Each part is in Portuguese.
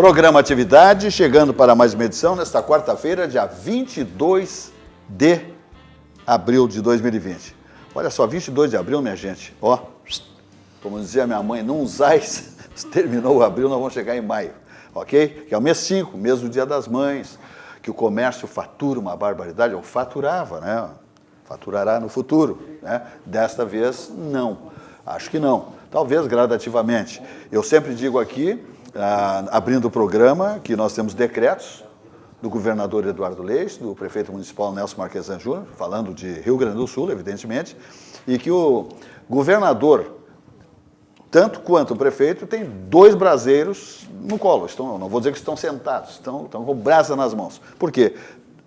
Programa Atividade, chegando para mais uma edição nesta quarta-feira, dia 22 de abril de 2020. Olha só, 22 de abril, minha gente, ó, como dizia minha mãe, não usais, terminou o abril, nós vamos chegar em maio, ok? Que é o mês 5, mês do Dia das Mães, que o comércio fatura uma barbaridade, ou faturava, né? Faturará no futuro, né? Desta vez, não, acho que não, talvez gradativamente. Eu sempre digo aqui, abrindo o programa, que nós temos decretos do governador Eduardo Leite, do prefeito municipal Nelson Marquesan Júnior, falando de Rio Grande do Sul, evidentemente, e que o governador, tanto quanto o prefeito, tem dois braseiros no colo. Não vou dizer que estão sentados, estão com brasa nas mãos. Por quê?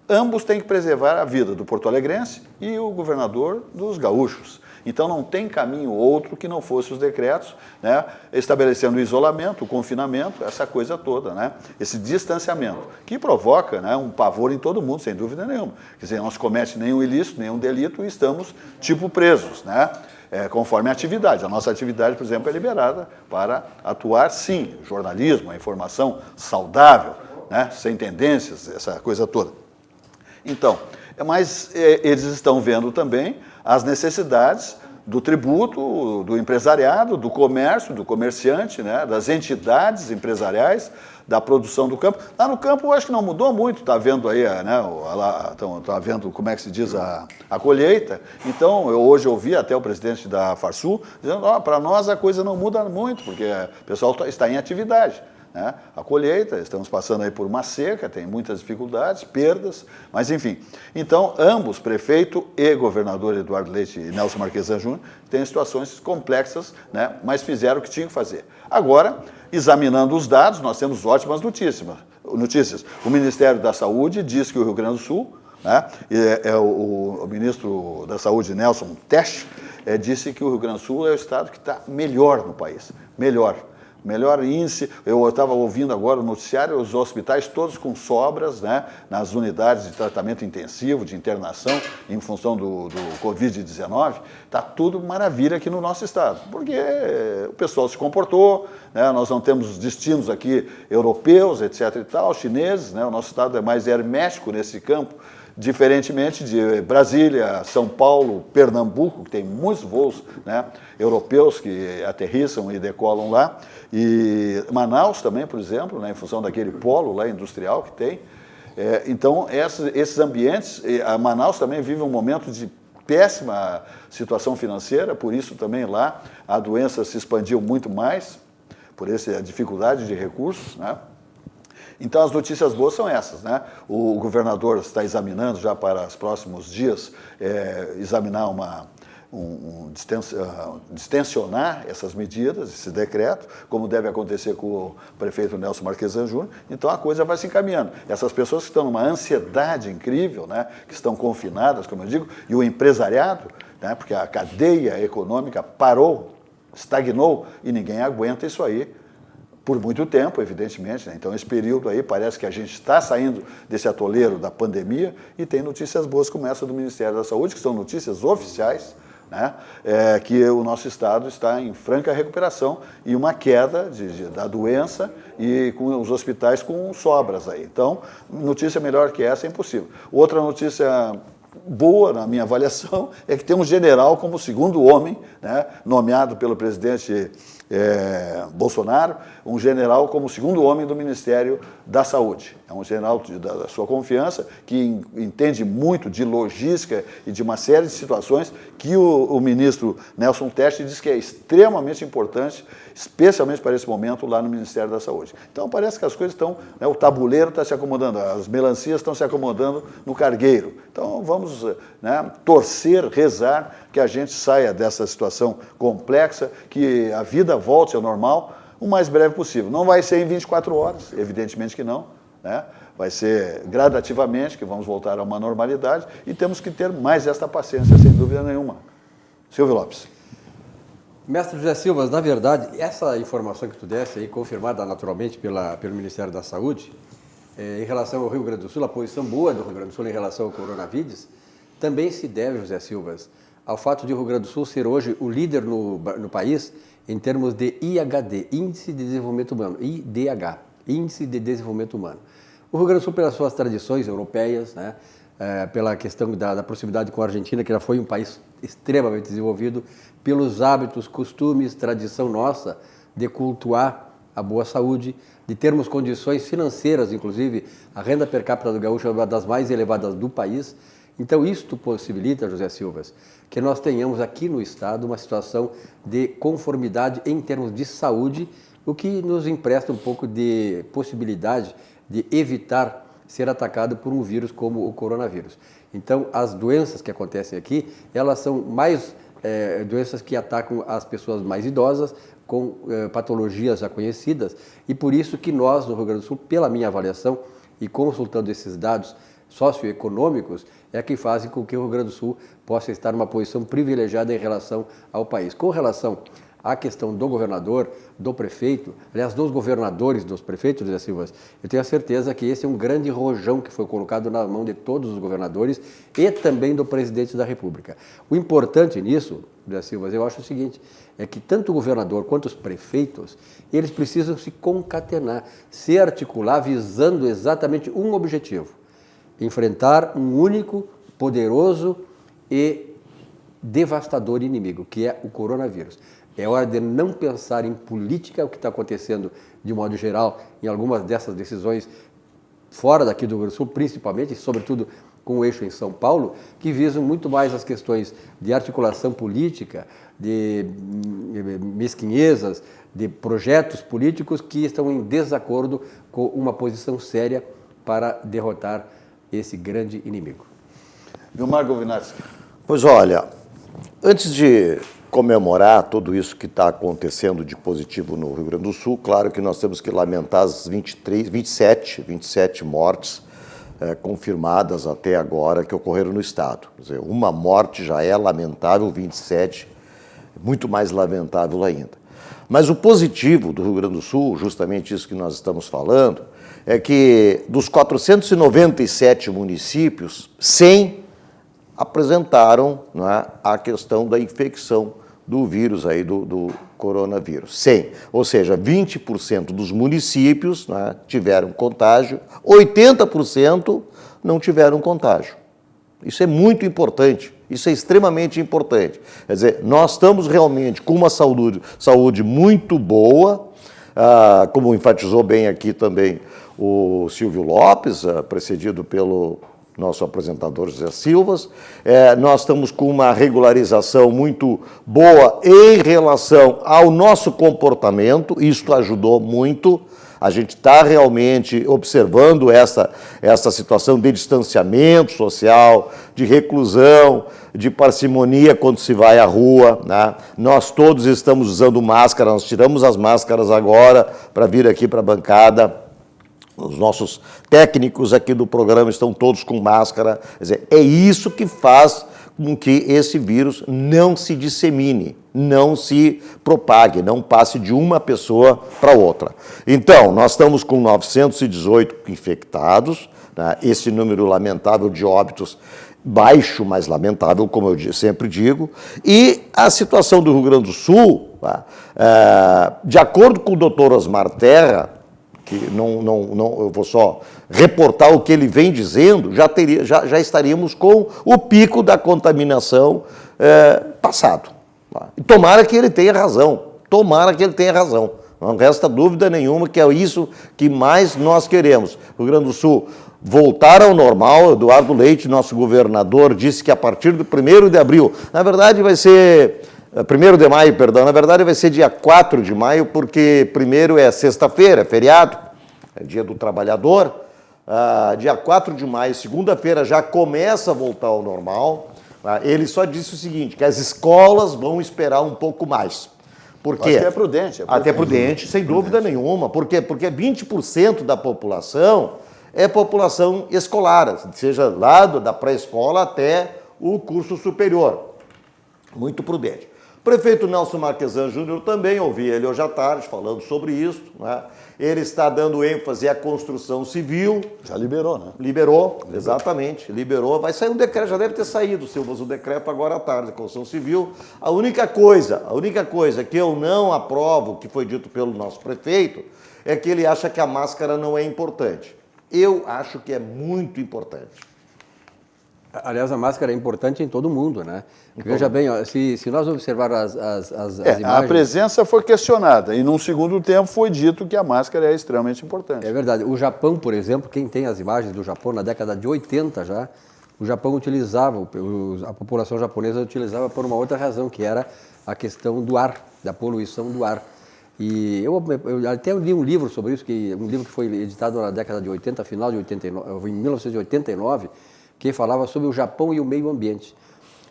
Ambos têm que preservar a vida do porto-alegrense e o governador dos gaúchos. Então não tem caminho outro que não fosse os decretos, né, estabelecendo o isolamento, o confinamento, essa coisa toda, né, esse distanciamento, que provoca, né, um pavor em todo mundo, sem dúvida nenhuma. Quer dizer, não se comete nenhum ilícito, nenhum delito e estamos, tipo, presos, né, conforme a atividade. A nossa atividade, por exemplo, é liberada para atuar, sim, jornalismo, a informação saudável, né, sem tendências, essa coisa toda. Então, mas eles estão vendo também as necessidades do tributo, do empresariado, do comércio, do comerciante, né, das entidades empresariais, da produção do campo. Lá no campo, eu acho que não mudou muito, está vendo aí, né, tá vendo como é que se diz a colheita. Então, eu hoje ouvi até o presidente da Farsul dizendo, para nós a coisa não muda muito, porque o pessoal está em atividade. Né? A colheita, estamos passando aí por uma seca, tem muitas dificuldades, perdas, mas enfim. Então, ambos, prefeito e governador Eduardo Leite e Nelson Marquesan Júnior, têm situações complexas, né? Mas fizeram o que tinham que fazer. Agora, examinando os dados, nós temos ótimas notícias. O Ministério da Saúde diz que o Rio Grande do Sul, né? O ministro da Saúde, Nelson Tesh, disse que o Rio Grande do Sul é o estado que está melhor no país, melhor índice. Eu estava ouvindo agora o noticiário, os hospitais todos com sobras, né, nas unidades de tratamento intensivo, de internação, em função do Covid-19, está tudo maravilha aqui no nosso estado, porque o pessoal se comportou, né, nós não temos destinos aqui europeus, etc. e tal, chineses, né, o nosso estado é mais hermético nesse campo, diferentemente de Brasília, São Paulo, Pernambuco, que tem muitos voos, né, europeus que aterrissam e decolam lá, e Manaus também, por exemplo, né, em função daquele polo lá industrial que tem. Então, esses ambientes, a Manaus também vive um momento de péssima situação financeira, por isso também lá a doença se expandiu muito mais, por essa dificuldade de recursos, né? Então, as notícias boas são essas, né? O governador está examinando já para os próximos dias, examinar distensionar essas medidas, esse decreto, como deve acontecer com o prefeito Nelson Marquesan Júnior. Então, a coisa vai se encaminhando. Essas pessoas que estão numa ansiedade incrível, né? Que estão confinadas, como eu digo, e o empresariado, né? Porque a cadeia econômica parou, estagnou, e ninguém aguenta isso aí por muito tempo, evidentemente, né? Então, esse período aí parece que a gente está saindo desse atoleiro da pandemia e tem notícias boas como essa do Ministério da Saúde, que são notícias oficiais, né? Que o nosso estado está em franca recuperação e uma queda da doença e com os hospitais com sobras aí. Então, notícia melhor que essa é impossível. Outra notícia boa, na minha avaliação, é que tem um general como segundo homem, né, nomeado pelo presidente Bolsonaro, um general como segundo homem do Ministério da Saúde. É um general da sua confiança, que entende muito de logística e de uma série de situações que o ministro Nelson Tesh diz que é extremamente importante, especialmente para esse momento lá no Ministério da Saúde. Então parece que as coisas estão, né, o tabuleiro está se acomodando, as melancias estão se acomodando no cargueiro. Então vamos, né, torcer, rezar que a gente saia dessa situação complexa, que a vida volte ao normal o mais breve possível. Não vai ser em 24 horas, evidentemente que não, né? Vai ser gradativamente que vamos voltar a uma normalidade e temos que ter mais esta paciência, sem dúvida nenhuma. Silvio Lopes. Mestre José Silva, na verdade, essa informação que tu desse aí, confirmada naturalmente pelo Ministério da Saúde, em relação ao Rio Grande do Sul, a posição boa do Rio Grande do Sul em relação ao coronavírus, também se deve, José Silva, ao fato de o Rio Grande do Sul ser hoje o líder no país em termos de IHD, Índice de Desenvolvimento Humano, IDH. Índice de Desenvolvimento Humano. O Rio Grande do Sul, pelas suas tradições europeias, né, pela questão da proximidade com a Argentina, que já foi um país extremamente desenvolvido, pelos hábitos, costumes, tradição nossa de cultuar a boa saúde, de termos condições financeiras, inclusive a renda per capita do gaúcho é uma das mais elevadas do país. Então, isto possibilita, José Silvas, que nós tenhamos aqui no Estado uma situação de conformidade em termos de saúde, o que nos empresta um pouco de possibilidade de evitar ser atacado por um vírus como o coronavírus. Então, as doenças que acontecem aqui, elas são mais doenças que atacam as pessoas mais idosas, com patologias já conhecidas, e por isso que nós, no Rio Grande do Sul, pela minha avaliação, e consultando esses dados socioeconômicos, é que fazem com que o Rio Grande do Sul possa estar numa posição privilegiada em relação ao país. Com relação à questão do governador, do prefeito, aliás, dos governadores, dos prefeitos, José Silva, eu tenho a certeza que esse é um grande rojão que foi colocado na mão de todos os governadores e também do presidente da República. O importante nisso, José Silva, eu acho o seguinte, é que tanto o governador quanto os prefeitos, eles precisam se concatenar, se articular visando exatamente um objetivo: enfrentar um único, poderoso e devastador inimigo, que é o coronavírus. É hora de não pensar em política, o que está acontecendo de modo geral em algumas dessas decisões fora daqui do Rio Grande do Sul, principalmente, e sobretudo com o eixo em São Paulo, que visam muito mais as questões de articulação política, de mesquinhezas, de projetos políticos que estão em desacordo com uma posição séria para derrotar esse grande inimigo. Vilmar Govinatski. Pois olha, antes de comemorar tudo isso que está acontecendo de positivo no Rio Grande do Sul, claro que nós temos que lamentar as 27 mortes confirmadas até agora que ocorreram no Estado. Quer dizer, uma morte já é lamentável, 27, muito mais lamentável ainda. Mas o positivo do Rio Grande do Sul, justamente isso que nós estamos falando, é que dos 497 municípios, 100 apresentaram, não é, a questão da infecção do vírus aí, do coronavírus. 100, ou seja, 20% dos municípios, né, tiveram contágio, 80% não tiveram contágio. Isso é muito importante, isso é extremamente importante. Quer dizer, nós estamos realmente com uma saúde muito boa, como enfatizou bem aqui também o Silvio Lopes, precedido pelo nosso apresentador José Silvas. Nós estamos com uma regularização muito boa em relação ao nosso comportamento, isso ajudou muito. A gente está realmente observando essa situação de distanciamento social, de reclusão, de parcimonia quando se vai à rua, né? Nós todos estamos usando máscara, nós tiramos as máscaras agora para vir aqui para a bancada. Os nossos técnicos aqui do programa estão todos com máscara. Quer dizer, é isso que faz com que esse vírus não se dissemine, não se propague, não passe de uma pessoa para outra. Então, nós estamos com 918 infectados, né? Esse número lamentável de óbitos baixo, mas lamentável, como eu sempre digo, e a situação do Rio Grande do Sul, de acordo com o doutor Osmar Terra, que eu vou só reportar o que ele vem dizendo, já estaríamos com o pico da contaminação passado. E tomara que ele tenha razão, Não resta dúvida nenhuma que é isso que mais nós queremos. O Rio Grande do Sul voltar ao normal. Eduardo Leite, nosso governador, disse que a partir do 1º de abril, na verdade vai ser... 1º de maio, perdão, na verdade vai ser dia 4 de maio, porque primeiro é sexta-feira, é feriado, é dia do trabalhador. Dia 4 de maio, segunda-feira, já começa a voltar ao normal. Ele só disse o seguinte, que as escolas vão esperar um pouco mais. Por quê? Acho que é prudente. Até prudente, sem dúvida nenhuma. Por quê? Porque 20% da população é população escolar, seja lá da pré-escola até o curso superior. Muito prudente. O prefeito Nelson Marquesan Júnior também, ouvi ele hoje à tarde falando sobre isso, né? Ele está dando ênfase à construção civil. Já liberou, né? Liberou, exatamente, liberou. Vai sair um decreto, já deve ter saído, Silvas, o decreto agora à tarde, construção civil. A única coisa que eu não aprovo, que foi dito pelo nosso prefeito, é que ele acha que a máscara não é importante. Eu acho que é muito importante. Aliás, a máscara é importante em todo mundo, né? Veja bem, ó, se nós observarmos as A imagens... presença foi questionada e, num segundo tempo, foi dito que a máscara é extremamente importante. É verdade. O Japão, por exemplo, quem tem as imagens do Japão, na década de 80 já, o Japão utilizava, a população japonesa utilizava por uma outra razão, que era a questão do ar, da poluição do ar. E eu até li um livro sobre isso, um livro que foi editado na década de 80, final de 89, em 1989, que falava sobre o Japão e o meio ambiente.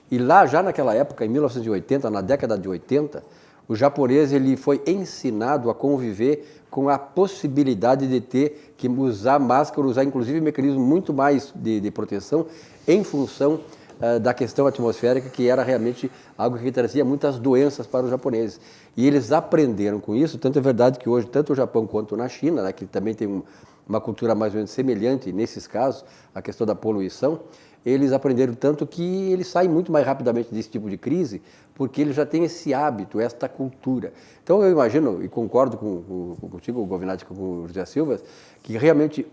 E lá, já naquela época, em 1980, na década de 80, o japonês ele foi ensinado a conviver com a possibilidade de ter que usar máscara, usar inclusive mecanismos muito mais de proteção em função da questão atmosférica, que era realmente algo que trazia muitas doenças para os japoneses. E eles aprenderam com isso, tanto é verdade que hoje, tanto o Japão quanto na China, né, que também tem uma cultura mais ou menos semelhante nesses casos, a questão da poluição, eles aprenderam tanto que eles saem muito mais rapidamente desse tipo de crise, porque eles já têm esse hábito, esta cultura. Então eu imagino, e concordo contigo, Govinati, com o José Silva, que realmente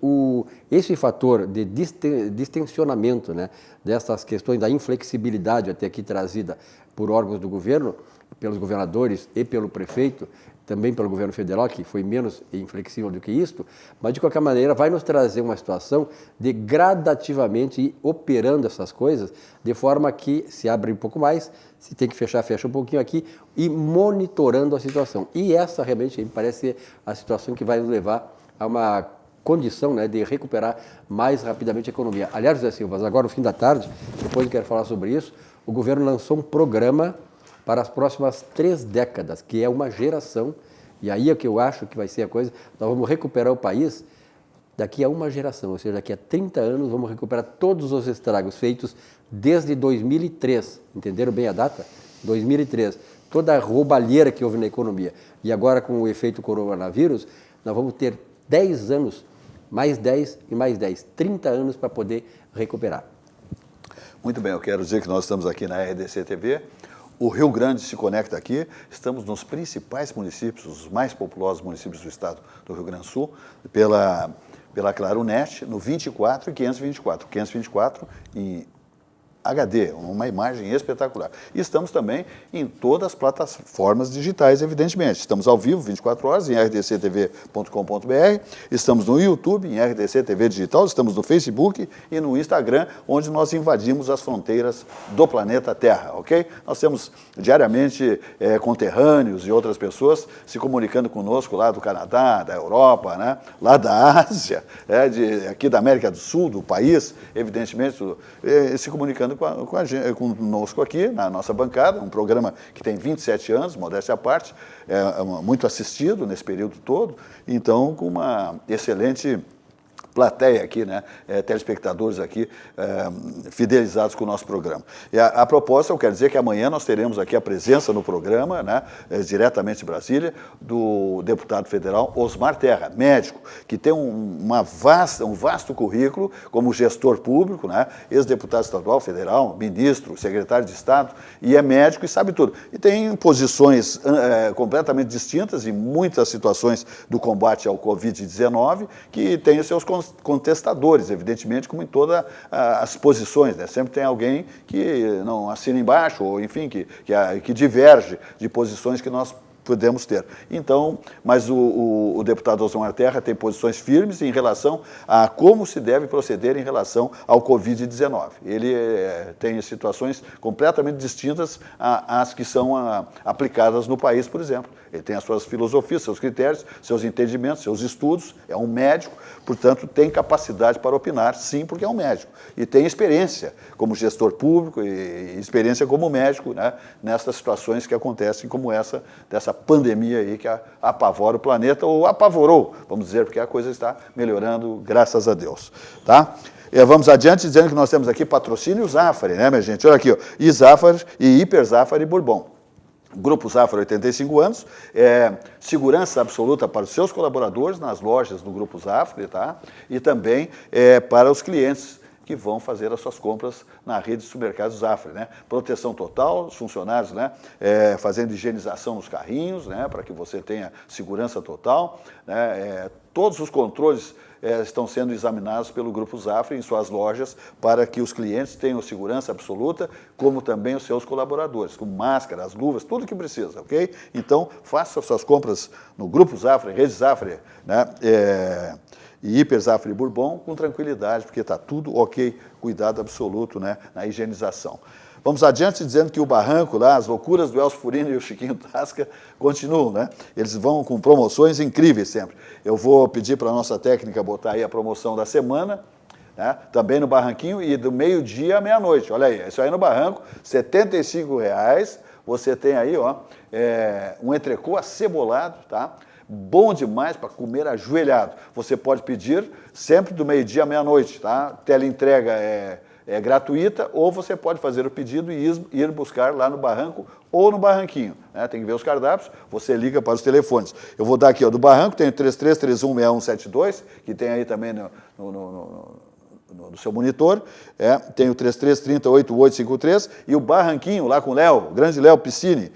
esse fator de distensionamento, né, dessas questões da inflexibilidade até aqui trazida por órgãos do governo, pelos governadores e pelo prefeito, também pelo governo federal, que foi menos inflexível do que isto, mas de qualquer maneira vai nos trazer uma situação de gradativamente ir operando essas coisas, de forma que se abre um pouco mais, se tem que fechar, fecha um pouquinho aqui, e monitorando a situação. E essa realmente me parece ser a situação que vai nos levar a uma condição, né, de recuperar mais rapidamente a economia. Aliás, José Silva, agora no fim da tarde, depois eu quero falar sobre isso, o governo lançou um programa para as próximas 3 décadas, que é uma geração, e aí é que eu acho que vai ser a coisa, nós vamos recuperar o país daqui a uma geração, ou seja, daqui a 30 anos vamos recuperar todos os estragos feitos desde 2003, entenderam bem a data? 2003, toda a roubalheira que houve na economia. E agora com o efeito coronavírus, nós vamos ter 10 anos, mais 10 e mais 10, 30 anos para poder recuperar. Muito bem, eu quero dizer que nós estamos aqui na RDC TV, o Rio Grande se conecta aqui, estamos nos principais municípios, os mais populosos municípios do estado do Rio Grande do Sul, pela Claronet, no 24 e 524. 524 em HD, uma imagem espetacular. E estamos também em todas as plataformas digitais, evidentemente. Estamos ao vivo, 24 horas, em rdctv.com.br, estamos no YouTube, em RDC TV Digital, estamos no Facebook e no Instagram, onde nós invadimos as fronteiras do planeta Terra, ok? Nós temos diariamente conterrâneos e outras pessoas se comunicando conosco lá do Canadá, da Europa, né? Lá da Ásia, aqui da América do Sul, do país, evidentemente, se comunicando conosco aqui, na nossa bancada, um programa que tem 27 anos, modéstia à parte, muito assistido nesse período todo, então com uma excelente plateia aqui, né, telespectadores aqui fidelizados com o nosso programa. E a proposta, eu quero dizer que amanhã nós teremos aqui a presença no programa, né, diretamente de Brasília, do deputado federal Osmar Terra, médico, que tem um vasto currículo como gestor público, né, ex-deputado estadual, federal, ministro, secretário de Estado, e é médico e sabe tudo. E tem posições completamente distintas em muitas situações do combate ao Covid-19, que tem os seus contestadores, evidentemente, como em todas as posições, né? Sempre tem alguém que não assina embaixo, ou enfim, que diverge de posições que nós podemos ter. Então, mas o deputado Osmar Terra tem posições firmes em relação a como se deve proceder em relação ao Covid-19. Ele tem situações completamente distintas às que são aplicadas no país, por exemplo. Ele tem as suas filosofias, seus critérios, seus entendimentos, seus estudos, é um médico, portanto, tem capacidade para opinar, sim, porque é um médico. E tem experiência como gestor público e experiência como médico, né, nessas situações que acontecem como essa, dessa pandemia aí que apavora o planeta, ou apavorou, vamos dizer, porque a coisa está melhorando, graças a Deus. Tá? E vamos adiante dizendo que nós temos aqui patrocínio Zafari, né, minha gente? Olha aqui, ó, Zafari e Hiper Zafari Bourbon. Grupo Zafari, 85 anos, segurança absoluta para os seus colaboradores nas lojas do Grupo Zafari, tá? E também para os clientes que vão fazer as suas compras na rede de supermercados Zafre, né? Proteção total, os funcionários, né? Fazendo higienização nos carrinhos, né? Para que você tenha segurança total, né? Todos os controles estão sendo examinados pelo Grupo Zafre em suas lojas para que os clientes tenham segurança absoluta, como também os seus colaboradores, com máscara, as luvas, tudo que precisa, ok? Então, faça suas compras no Grupo Zafre, Rede Zafre, né? E Hiper Zafre Bourbon com tranquilidade, porque está tudo ok, cuidado absoluto, né? Na higienização. Vamos adiante dizendo que o Barranco, lá, as loucuras do Elcio Furino e o Chiquinho Tasca continuam, né? Eles vão com promoções incríveis sempre. Eu vou pedir para a nossa técnica botar aí a promoção da semana, né? Também no Barranquinho, e do meio-dia à meia-noite. Olha aí, isso aí no Barranco, R$ 75,00. Você tem aí, ó, um entrecô acebolado, tá? Bom demais para comer ajoelhado. Você pode pedir sempre do meio-dia à meia-noite, tá? Teleentrega é gratuita, ou você pode fazer o pedido e ir buscar lá no Barranco ou no Barranquinho, né? Tem que ver os cardápios, você liga para os telefones. Eu vou dar aqui, ó, do Barranco, tem o 33316172, que tem aí também no seu monitor, tem o 33308853, e o Barranquinho, lá com o Léo, o grande Léo Piscine,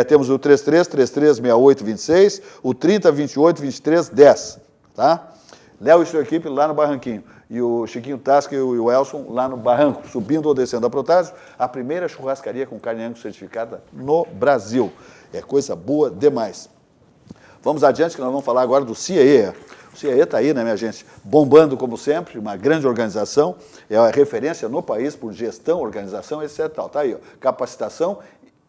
temos o 33336826, o 30282310, tá? Léo e sua equipe lá no Barranquinho. E o Chiquinho Tasca e o Elson lá no Barranco, subindo ou descendo a Protásio, a primeira churrascaria com carne Angus certificada no Brasil. É coisa boa demais. Vamos adiante, que nós vamos falar agora do CIEE. O CIEE está aí, né, minha gente? Bombando como sempre, uma grande organização, é a referência no país por gestão, organização, etc. Está aí, ó, capacitação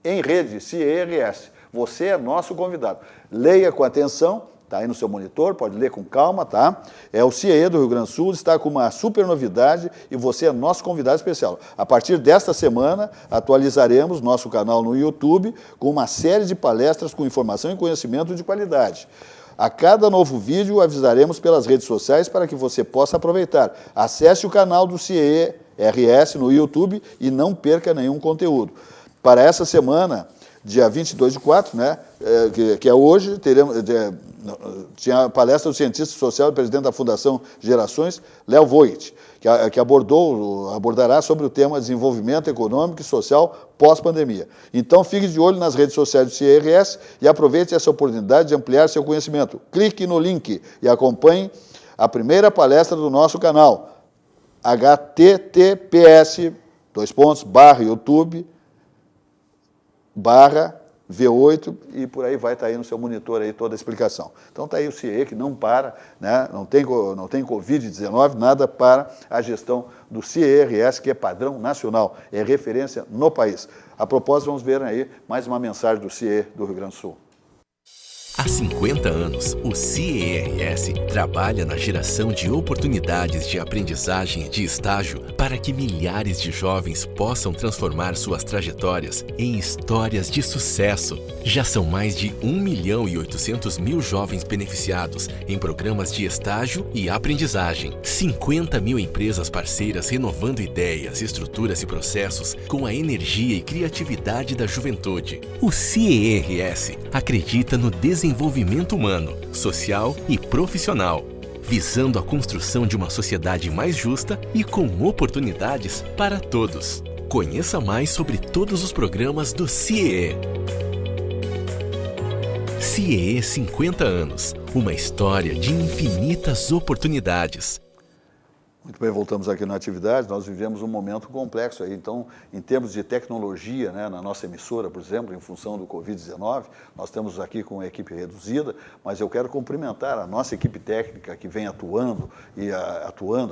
em rede, CIERS. Você é nosso convidado. Leia com atenção. Está aí no seu monitor, pode ler com calma, tá? O CIEE do Rio Grande do Sul está com uma super novidade e você é nosso convidado especial. A partir desta semana, atualizaremos nosso canal no YouTube com uma série de palestras com informação e conhecimento de qualidade. A cada novo vídeo, avisaremos pelas redes sociais para que você possa aproveitar. Acesse o canal do CIEE RS no YouTube e não perca nenhum conteúdo. Para essa semana, dia 22/4, né, que é hoje, tinha a palestra do cientista social e presidente da Fundação Gerações, Léo Voigt, que abordará sobre o tema desenvolvimento econômico e social pós-pandemia. Então, fique de olho nas redes sociais do CIRS e aproveite essa oportunidade de ampliar seu conhecimento. Clique no link e acompanhe a primeira palestra do nosso canal, https://youtube/V8 e por aí vai estar aí no seu monitor aí toda a explicação. Então está aí o CIEE que não para, né? Não tem Covid-19, nada para a gestão do CIERS, que é padrão nacional, é referência no país. A propósito, vamos ver aí mais uma mensagem do CIEE do Rio Grande do Sul. Há 50 anos, o CIERS trabalha na geração de oportunidades de aprendizagem e de estágio para que milhares de jovens possam transformar suas trajetórias em histórias de sucesso. Já são mais de 1.800.000 jovens beneficiados em programas de estágio e aprendizagem. 50.000 empresas parceiras renovando ideias, estruturas e processos com a energia e criatividade da juventude. O CIERS acredita no desenvolvimento humano, social e profissional, visando a construção de uma sociedade mais justa e com oportunidades para todos. Conheça mais sobre todos os programas do CIEE. CIEE 50 anos, uma história de infinitas oportunidades. Muito bem, voltamos aqui na atividade. Nós vivemos um momento complexo aí. Então, em termos de tecnologia, né, na nossa emissora, por exemplo, em função do Covid-19, nós estamos aqui com uma equipe reduzida, mas eu quero cumprimentar a nossa equipe técnica que vem atuando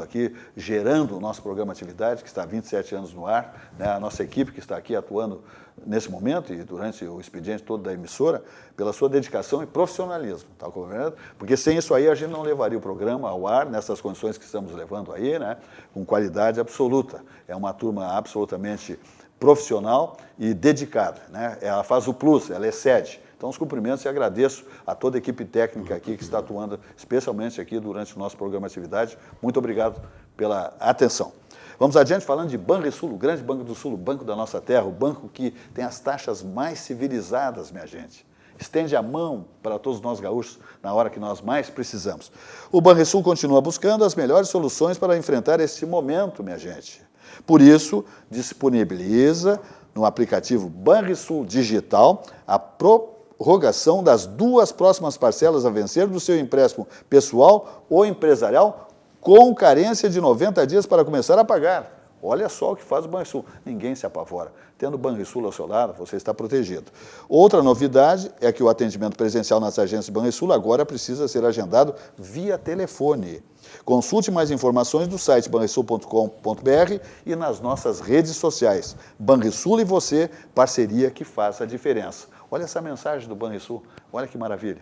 aqui, gerando o nosso programa Atividade, que está há 27 anos no ar, né, a nossa equipe que está aqui atuando nesse momento e durante o expediente todo da emissora, pela sua dedicação e profissionalismo, tá compreendendo? Porque sem isso aí a gente não levaria o programa ao ar nessas condições que estamos levando aí, né? Com qualidade absoluta. É uma turma absolutamente profissional e dedicada, né? Ela faz o plus, ela excede. Então, os cumprimentos e agradeço a toda a equipe técnica aqui que está atuando, especialmente aqui durante o nosso programa Atividade. Muito obrigado pela atenção. Vamos adiante falando de Banrisul, o grande Banco do Sul, o banco da nossa terra, o banco que tem as taxas mais civilizadas, minha gente. estende a mão para todos nós gaúchos na hora que nós mais precisamos. O Banrisul continua buscando as melhores soluções para enfrentar este momento, minha gente. Por isso, disponibiliza no aplicativo Banrisul Digital a prorrogação das 2 próximas parcelas a vencer do seu empréstimo pessoal ou empresarial com carência de 90 dias para começar a pagar. Olha só o que faz o Banrisul. Ninguém se apavora. Tendo o Banrisul ao seu lado, você está protegido. Outra novidade é que o atendimento presencial nas agências Banrisul agora precisa ser agendado via telefone. Consulte mais informações no site banrisul.com.br e nas nossas redes sociais. Banrisul e você, parceria que faz a diferença. Olha essa mensagem do Banrisul. Olha que maravilha.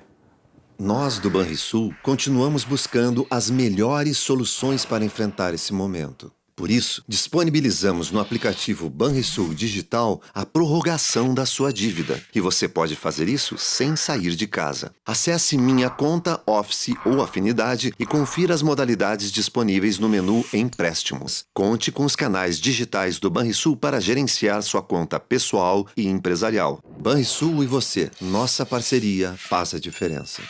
Nós do Banrisul continuamos buscando as melhores soluções para enfrentar esse momento. Por isso, disponibilizamos no aplicativo Banrisul Digital a prorrogação da sua dívida. E você pode fazer isso sem sair de casa. Acesse Minha Conta, Office ou Afinidade e confira as modalidades disponíveis no menu Empréstimos. Conte com os canais digitais do Banrisul para gerenciar sua conta pessoal e empresarial. Banrisul e você, nossa parceria faz a diferença.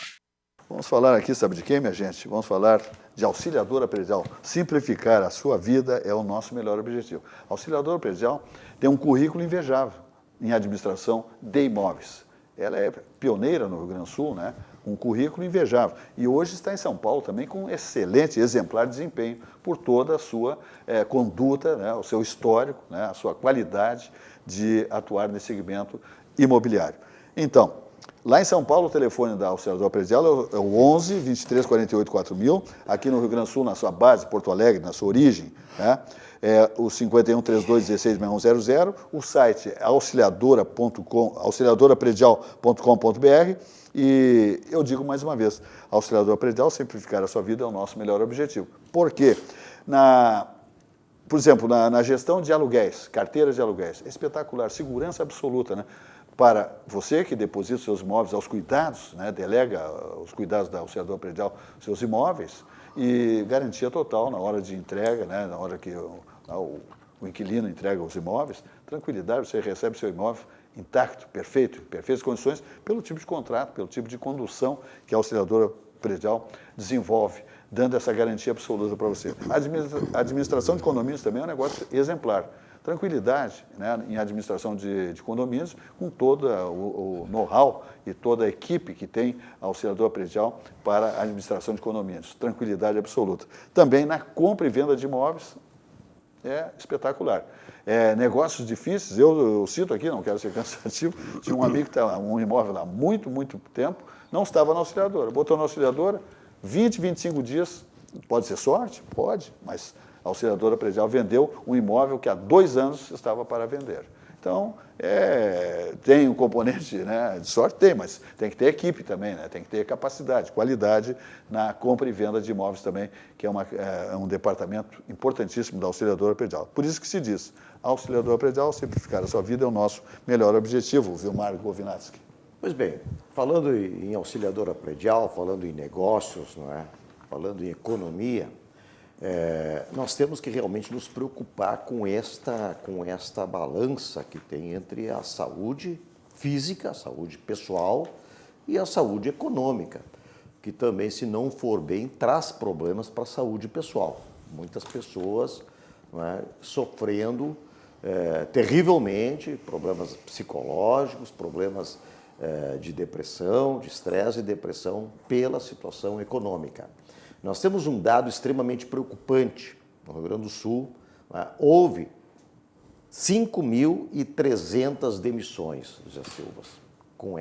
Vamos falar aqui, sabe de quem, minha gente? Vamos falar de auxiliadora predial. Simplificar a sua vida é o nosso melhor objetivo. A auxiliadora predial tem um currículo invejável em administração de imóveis. Ela é pioneira no Rio Grande do Sul, né? Um currículo invejável. E hoje está em São Paulo também com um excelente, exemplar desempenho por toda a sua conduta, né? O seu histórico, né? A sua qualidade de atuar nesse segmento imobiliário. Então, lá em São Paulo, o telefone da auxiliadora predial é o 11 23 48 4000. Aqui no Rio Grande do Sul, na sua base, Porto Alegre, na sua origem, né? É o 51 32 16 6100. O site é auxiliadorapredial.com.br. E eu digo mais uma vez, a auxiliadora predial, simplificar a sua vida é o nosso melhor objetivo. Por quê? Por exemplo, na gestão de aluguéis, carteiras de aluguéis, é espetacular, segurança absoluta, né? Para você que deposita seus imóveis aos cuidados, né, delega os cuidados da auxiliadora predial seus imóveis e garantia total na hora de entrega, né, na hora que o inquilino entrega os imóveis, tranquilidade, você recebe seu imóvel intacto, perfeito, perfeitas condições, pelo tipo de contrato, pelo tipo de condução que a auxiliadora predial desenvolve, dando essa garantia absoluta para você. A administração de condomínios também é um negócio exemplar. Tranquilidade, né, em administração de condomínios, com todo o know-how e toda a equipe que tem a auxiliadora predial para a administração de condomínios. Tranquilidade absoluta. Também na compra e venda de imóveis, é espetacular. Negócios difíceis, eu cito aqui, não quero ser cansativo, tinha um amigo que estava um imóvel lá há muito, muito tempo, não estava na auxiliadora. Botou na auxiliadora, 20, 25 dias, pode ser sorte? Pode, mas a auxiliadora predial vendeu um imóvel que há 2 anos estava para vender. Então, tem um componente, né, de sorte, tem, mas tem que ter equipe também, né, tem que ter capacidade, qualidade na compra e venda de imóveis também, que é um departamento importantíssimo da auxiliadora predial. Por isso que se diz, a auxiliadora predial, simplificar a sua vida é o nosso melhor objetivo, Vilmar Govinatsky. Pois bem, falando em auxiliadora predial, falando em negócios, não é? Falando em economia, nós temos que realmente nos preocupar com esta balança que tem entre a saúde física, a saúde pessoal e a saúde econômica, que também, se não for bem, traz problemas para a saúde pessoal. Muitas pessoas, não é, sofrendo terrivelmente, problemas psicológicos, problemas de depressão, de estresse e depressão pela situação econômica. Nós temos um dado extremamente preocupante. No Rio Grande do Sul, né, houve 5.300 demissões, José Silvas, com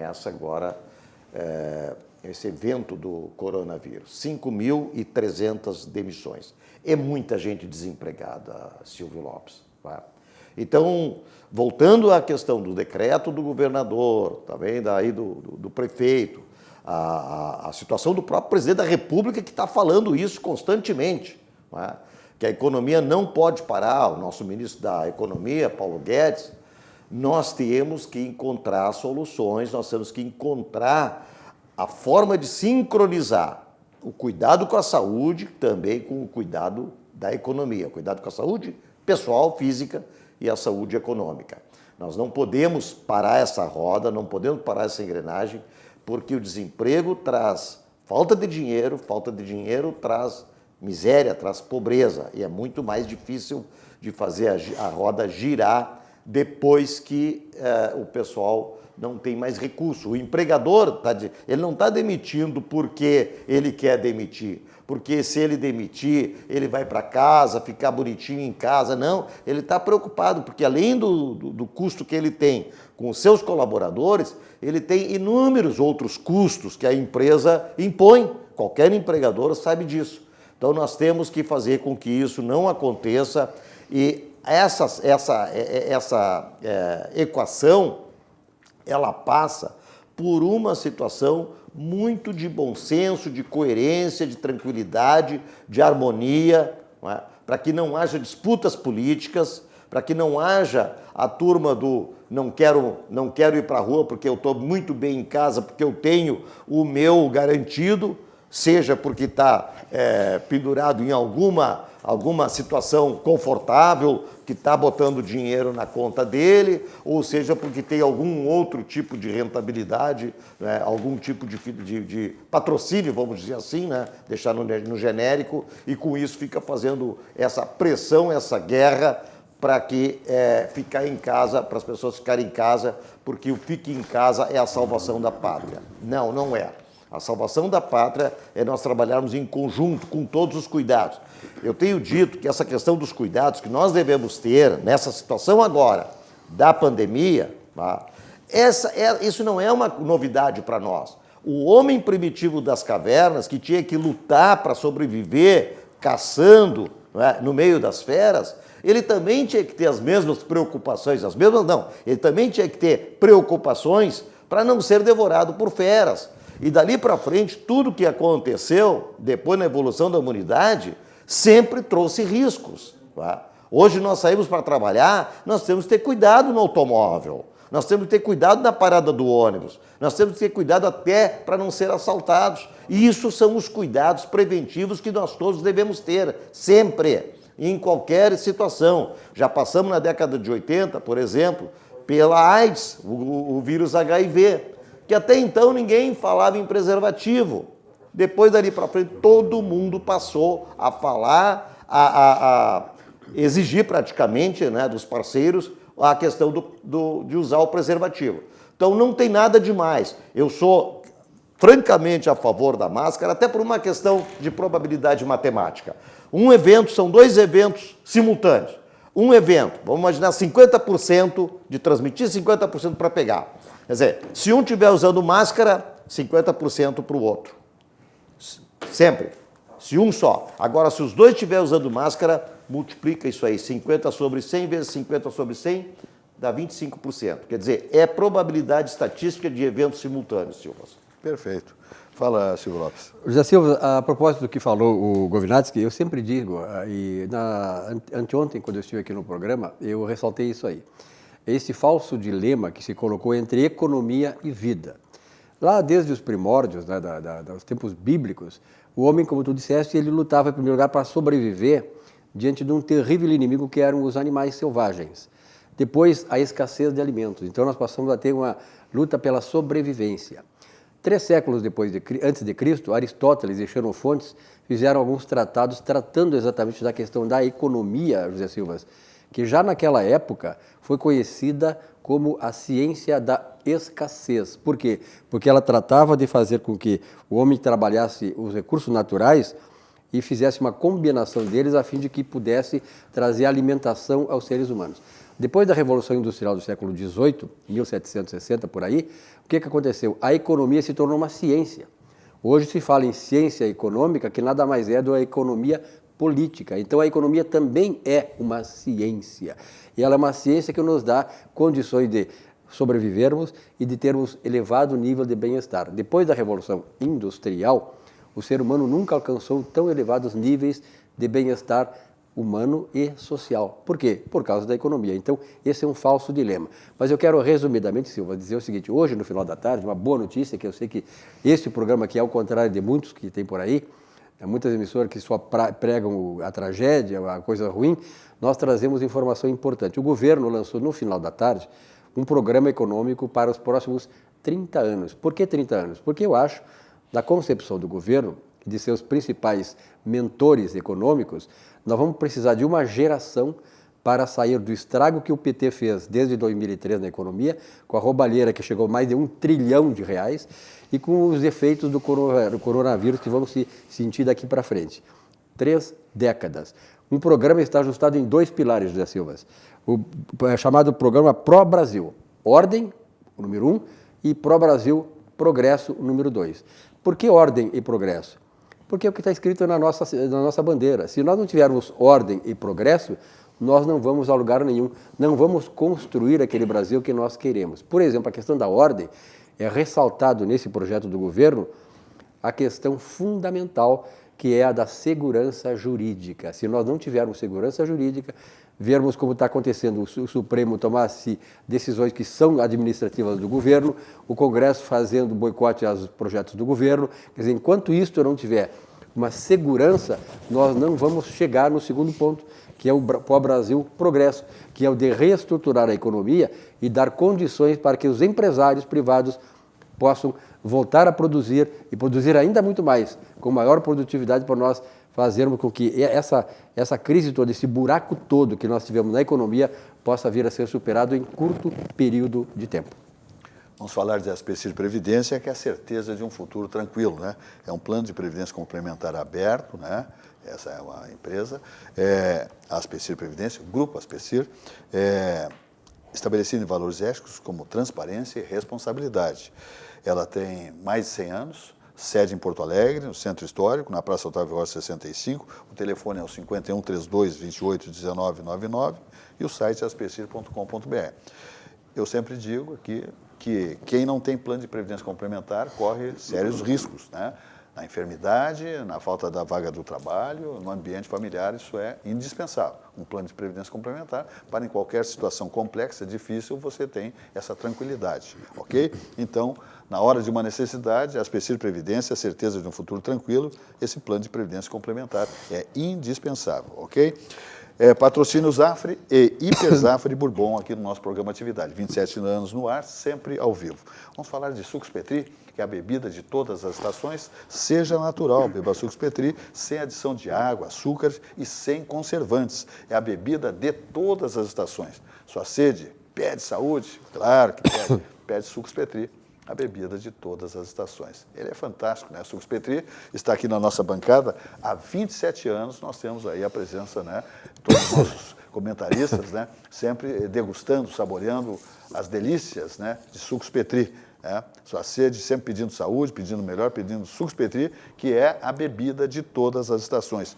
esse evento do coronavírus. 5.300 demissões. É muita gente desempregada, Silvio Lopes. Tá? Então, voltando à questão do decreto do governador, também daí do prefeito, a situação do próprio presidente da República, que está falando isso constantemente, não é? Que a economia não pode parar, o nosso ministro da Economia, Paulo Guedes, nós temos que encontrar soluções, nós temos que encontrar a forma de sincronizar o cuidado com a saúde também com o cuidado da economia, o cuidado com a saúde pessoal, física e a saúde econômica. Nós não podemos parar essa roda, não podemos parar essa engrenagem, porque o desemprego traz falta de dinheiro traz miséria, traz pobreza, e é muito mais difícil de fazer a roda girar depois que o pessoal não tem mais recurso. O empregador, ele não está demitindo porque ele quer demitir, porque se ele demitir, ele vai para casa, ficar bonitinho em casa. Não, ele está preocupado, porque além do custo que ele tem com os seus colaboradores, ele tem inúmeros outros custos que a empresa impõe. Qualquer empregador sabe disso. Então nós temos que fazer com que isso não aconteça, e essa equação, ela passa por uma situação muito de bom senso, de coerência, de tranquilidade, de harmonia, para que não haja disputas políticas, para que não haja a turma do não quero ir para a rua porque eu estou muito bem em casa, porque eu tenho o meu garantido, seja porque está pendurado em alguma situação confortável, que está botando dinheiro na conta dele, ou seja porque tem algum outro tipo de rentabilidade, né, algum tipo de patrocínio, vamos dizer assim, né, deixar no genérico, e com isso fica fazendo essa pressão, essa guerra, para que ficar em casa, para as pessoas ficarem em casa, porque o fique em casa é a salvação da pátria. Não, não é. A salvação da pátria é nós trabalharmos em conjunto, com todos os cuidados. Eu tenho dito que essa questão dos cuidados que nós devemos ter nessa situação agora da pandemia, isso não é uma novidade para nós. O homem primitivo das cavernas, que tinha que lutar para sobreviver caçando, no meio das feras, ele também tinha que ter as mesmas preocupações, ele também tinha que ter preocupações para não ser devorado por feras. E dali para frente, tudo que aconteceu depois na evolução da humanidade sempre trouxe riscos. Hoje nós saímos para trabalhar, nós temos que ter cuidado no automóvel, nós temos que ter cuidado na parada do ônibus, nós temos que ter cuidado até para não ser assaltados. E isso são os cuidados preventivos que nós todos devemos ter, sempre, em qualquer situação. Já passamos na década de 80, por exemplo, pela AIDS, o vírus HIV, que até então ninguém falava em preservativo. Depois, dali para frente, todo mundo passou a falar, a exigir praticamente, né, dos parceiros a questão de usar o preservativo. Então não tem nada demais. Eu sou francamente a favor da máscara, até por uma questão de probabilidade matemática. São 2 eventos simultâneos. Um evento, vamos imaginar 50% de transmitir, 50% para pegar. Quer dizer, se um estiver usando máscara, 50% para o outro. Sempre. Se um só. Agora, se os dois estiverem usando máscara, multiplica isso aí. 50 sobre 100 vezes 50 sobre 100 dá 25%. Quer dizer, é probabilidade estatística de eventos simultâneos, Silva. Perfeito. Fala, Silvio Lopes. José Silva, a propósito do que falou o Govinatsky, eu sempre digo, e anteontem, quando eu estive aqui no programa, eu ressaltei isso aí. Esse falso dilema que se colocou entre economia e vida. Lá desde os primórdios, né, dos tempos bíblicos, o homem, como tu disseste, ele lutava em primeiro lugar para sobreviver diante de um terrível inimigo que eram os animais selvagens. Depois, a escassez de alimentos. Então nós passamos a ter uma luta pela sobrevivência. 3 séculos antes de Cristo, Aristóteles e Xenofontes fizeram alguns tratados tratando exatamente da questão da economia, José Silva, que já naquela época foi conhecida como a ciência da escassez. Por quê? Porque ela tratava de fazer com que o homem trabalhasse os recursos naturais e fizesse uma combinação deles a fim de que pudesse trazer alimentação aos seres humanos. Depois da Revolução Industrial do século XVIII, 1760 por aí, o que aconteceu? A economia se tornou uma ciência. Hoje se fala em ciência econômica, que nada mais é do que a economia política. Então a economia também é uma ciência. E ela é uma ciência que nos dá condições de sobrevivermos e de termos elevado nível de bem-estar. Depois da Revolução Industrial, o ser humano nunca alcançou tão elevados níveis de bem-estar humano e social. Por quê? Por causa da economia. Então, esse é um falso dilema. Mas eu quero, resumidamente, Silva, dizer o seguinte: hoje, no final da tarde, uma boa notícia, que eu sei que este programa aqui, ao contrário de muitos que tem por aí, muitas emissoras que só pregam a tragédia, a coisa ruim, nós trazemos informação importante. O governo lançou no final da tarde um programa econômico para os próximos 30 anos. Por que 30 anos? Porque eu acho, da concepção do governo, de seus principais mentores econômicos, nós vamos precisar de uma geração para sair do estrago que o PT fez desde 2003 na economia, com a roubalheira que chegou a mais de R$1 trilhão, e com os efeitos do coronavírus que vamos se sentir daqui para frente. 3 décadas. Um programa está ajustado em 2 pilares, José Silvas. O chamado programa Pró-Brasil. Ordem, o número 1, e Pró-Brasil, Progresso, o número 2. Por que ordem e progresso? Porque é o que está escrito na nossa bandeira. Se nós não tivermos ordem e progresso, nós não vamos a lugar nenhum, não vamos construir aquele Brasil que nós queremos. Por exemplo, a questão da ordem é ressaltado nesse projeto do governo a questão fundamental que é a da segurança jurídica. Se nós não tivermos segurança jurídica, vermos como está acontecendo o Supremo tomar-se decisões que são administrativas do governo, o Congresso fazendo boicote aos projetos do governo, quer dizer, enquanto isto não tiver uma segurança, nós não vamos chegar no segundo ponto, que é o Pró-Brasil Progresso, que é o de reestruturar a economia e dar condições para que os empresários privados possam voltar a produzir e produzir ainda muito mais, com maior produtividade para nós fazermos com que essa crise toda, esse buraco todo que nós tivemos na economia, possa vir a ser superado em curto período de tempo. Vamos falar de Aspecir Previdência, que é a certeza de um futuro tranquilo, né? É um plano de previdência complementar aberto, né? Essa é uma empresa, a Aspecir Previdência, o Grupo Aspecir, estabelecido em valores éticos como transparência e responsabilidade. Ela tem mais de 100 anos, sede em Porto Alegre, no Centro Histórico, na Praça Otávio Rocha 65. O telefone é o 51 32 28 19 99 e o site é aspecir.com.br. Eu sempre digo aqui que quem não tem plano de previdência complementar corre sérios riscos, né? Na enfermidade, na falta da vaga do trabalho, no ambiente familiar, isso é indispensável. Um plano de previdência complementar, para em qualquer situação complexa, difícil, você tem essa tranquilidade, ok? Então, na hora de uma necessidade, a Aspecir Previdência, a certeza de um futuro tranquilo, esse plano de previdência complementar é indispensável, ok? Patrocínio Zafre e Hiper Zafre Bourbon aqui no nosso programa Atividade. 27 anos no ar, sempre ao vivo. Vamos falar de Sucos Petri, que é a bebida de todas as estações. Seja natural, beba Sucos Petri, sem adição de água, açúcar e sem conservantes. É a bebida de todas as estações. Sua sede pede saúde? Claro que pede. Pede Sucos Petri, a bebida de todas as estações. Ele é fantástico, né? Sucos Petri está aqui na nossa bancada. Há 27 anos nós temos aí a presença, né? Todos os nossos comentaristas, né? Sempre degustando, saboreando as delícias, né? De Sucos Petri. Sua sede, sempre pedindo saúde, pedindo melhor, pedindo Sucos Petri, que é a bebida de todas as estações.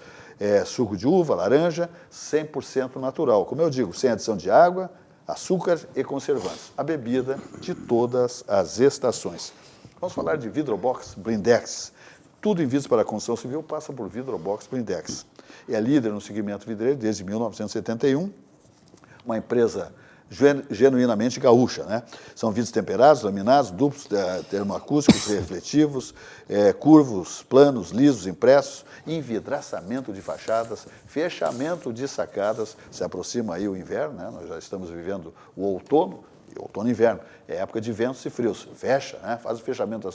Suco de uva, laranja, 100% natural. Como eu digo, sem adição de água, açúcar e conservantes. A bebida de todas as estações. Vamos falar de Vidrobox Blindex. Tudo em vidros para a construção civil passa por Vidrobox Blindex. É líder no segmento vidreiro desde 1971, uma empresa genuinamente gaúcha, né? São vidros temperados, laminados, duplos, termoacústicos, refletivos, curvos, planos, lisos, impressos, envidraçamento de fachadas, fechamento de sacadas. Se aproxima aí o inverno, né? Nós já estamos vivendo o outono e inverno. É época de ventos e frios. Fecha, né? Faz o fechamento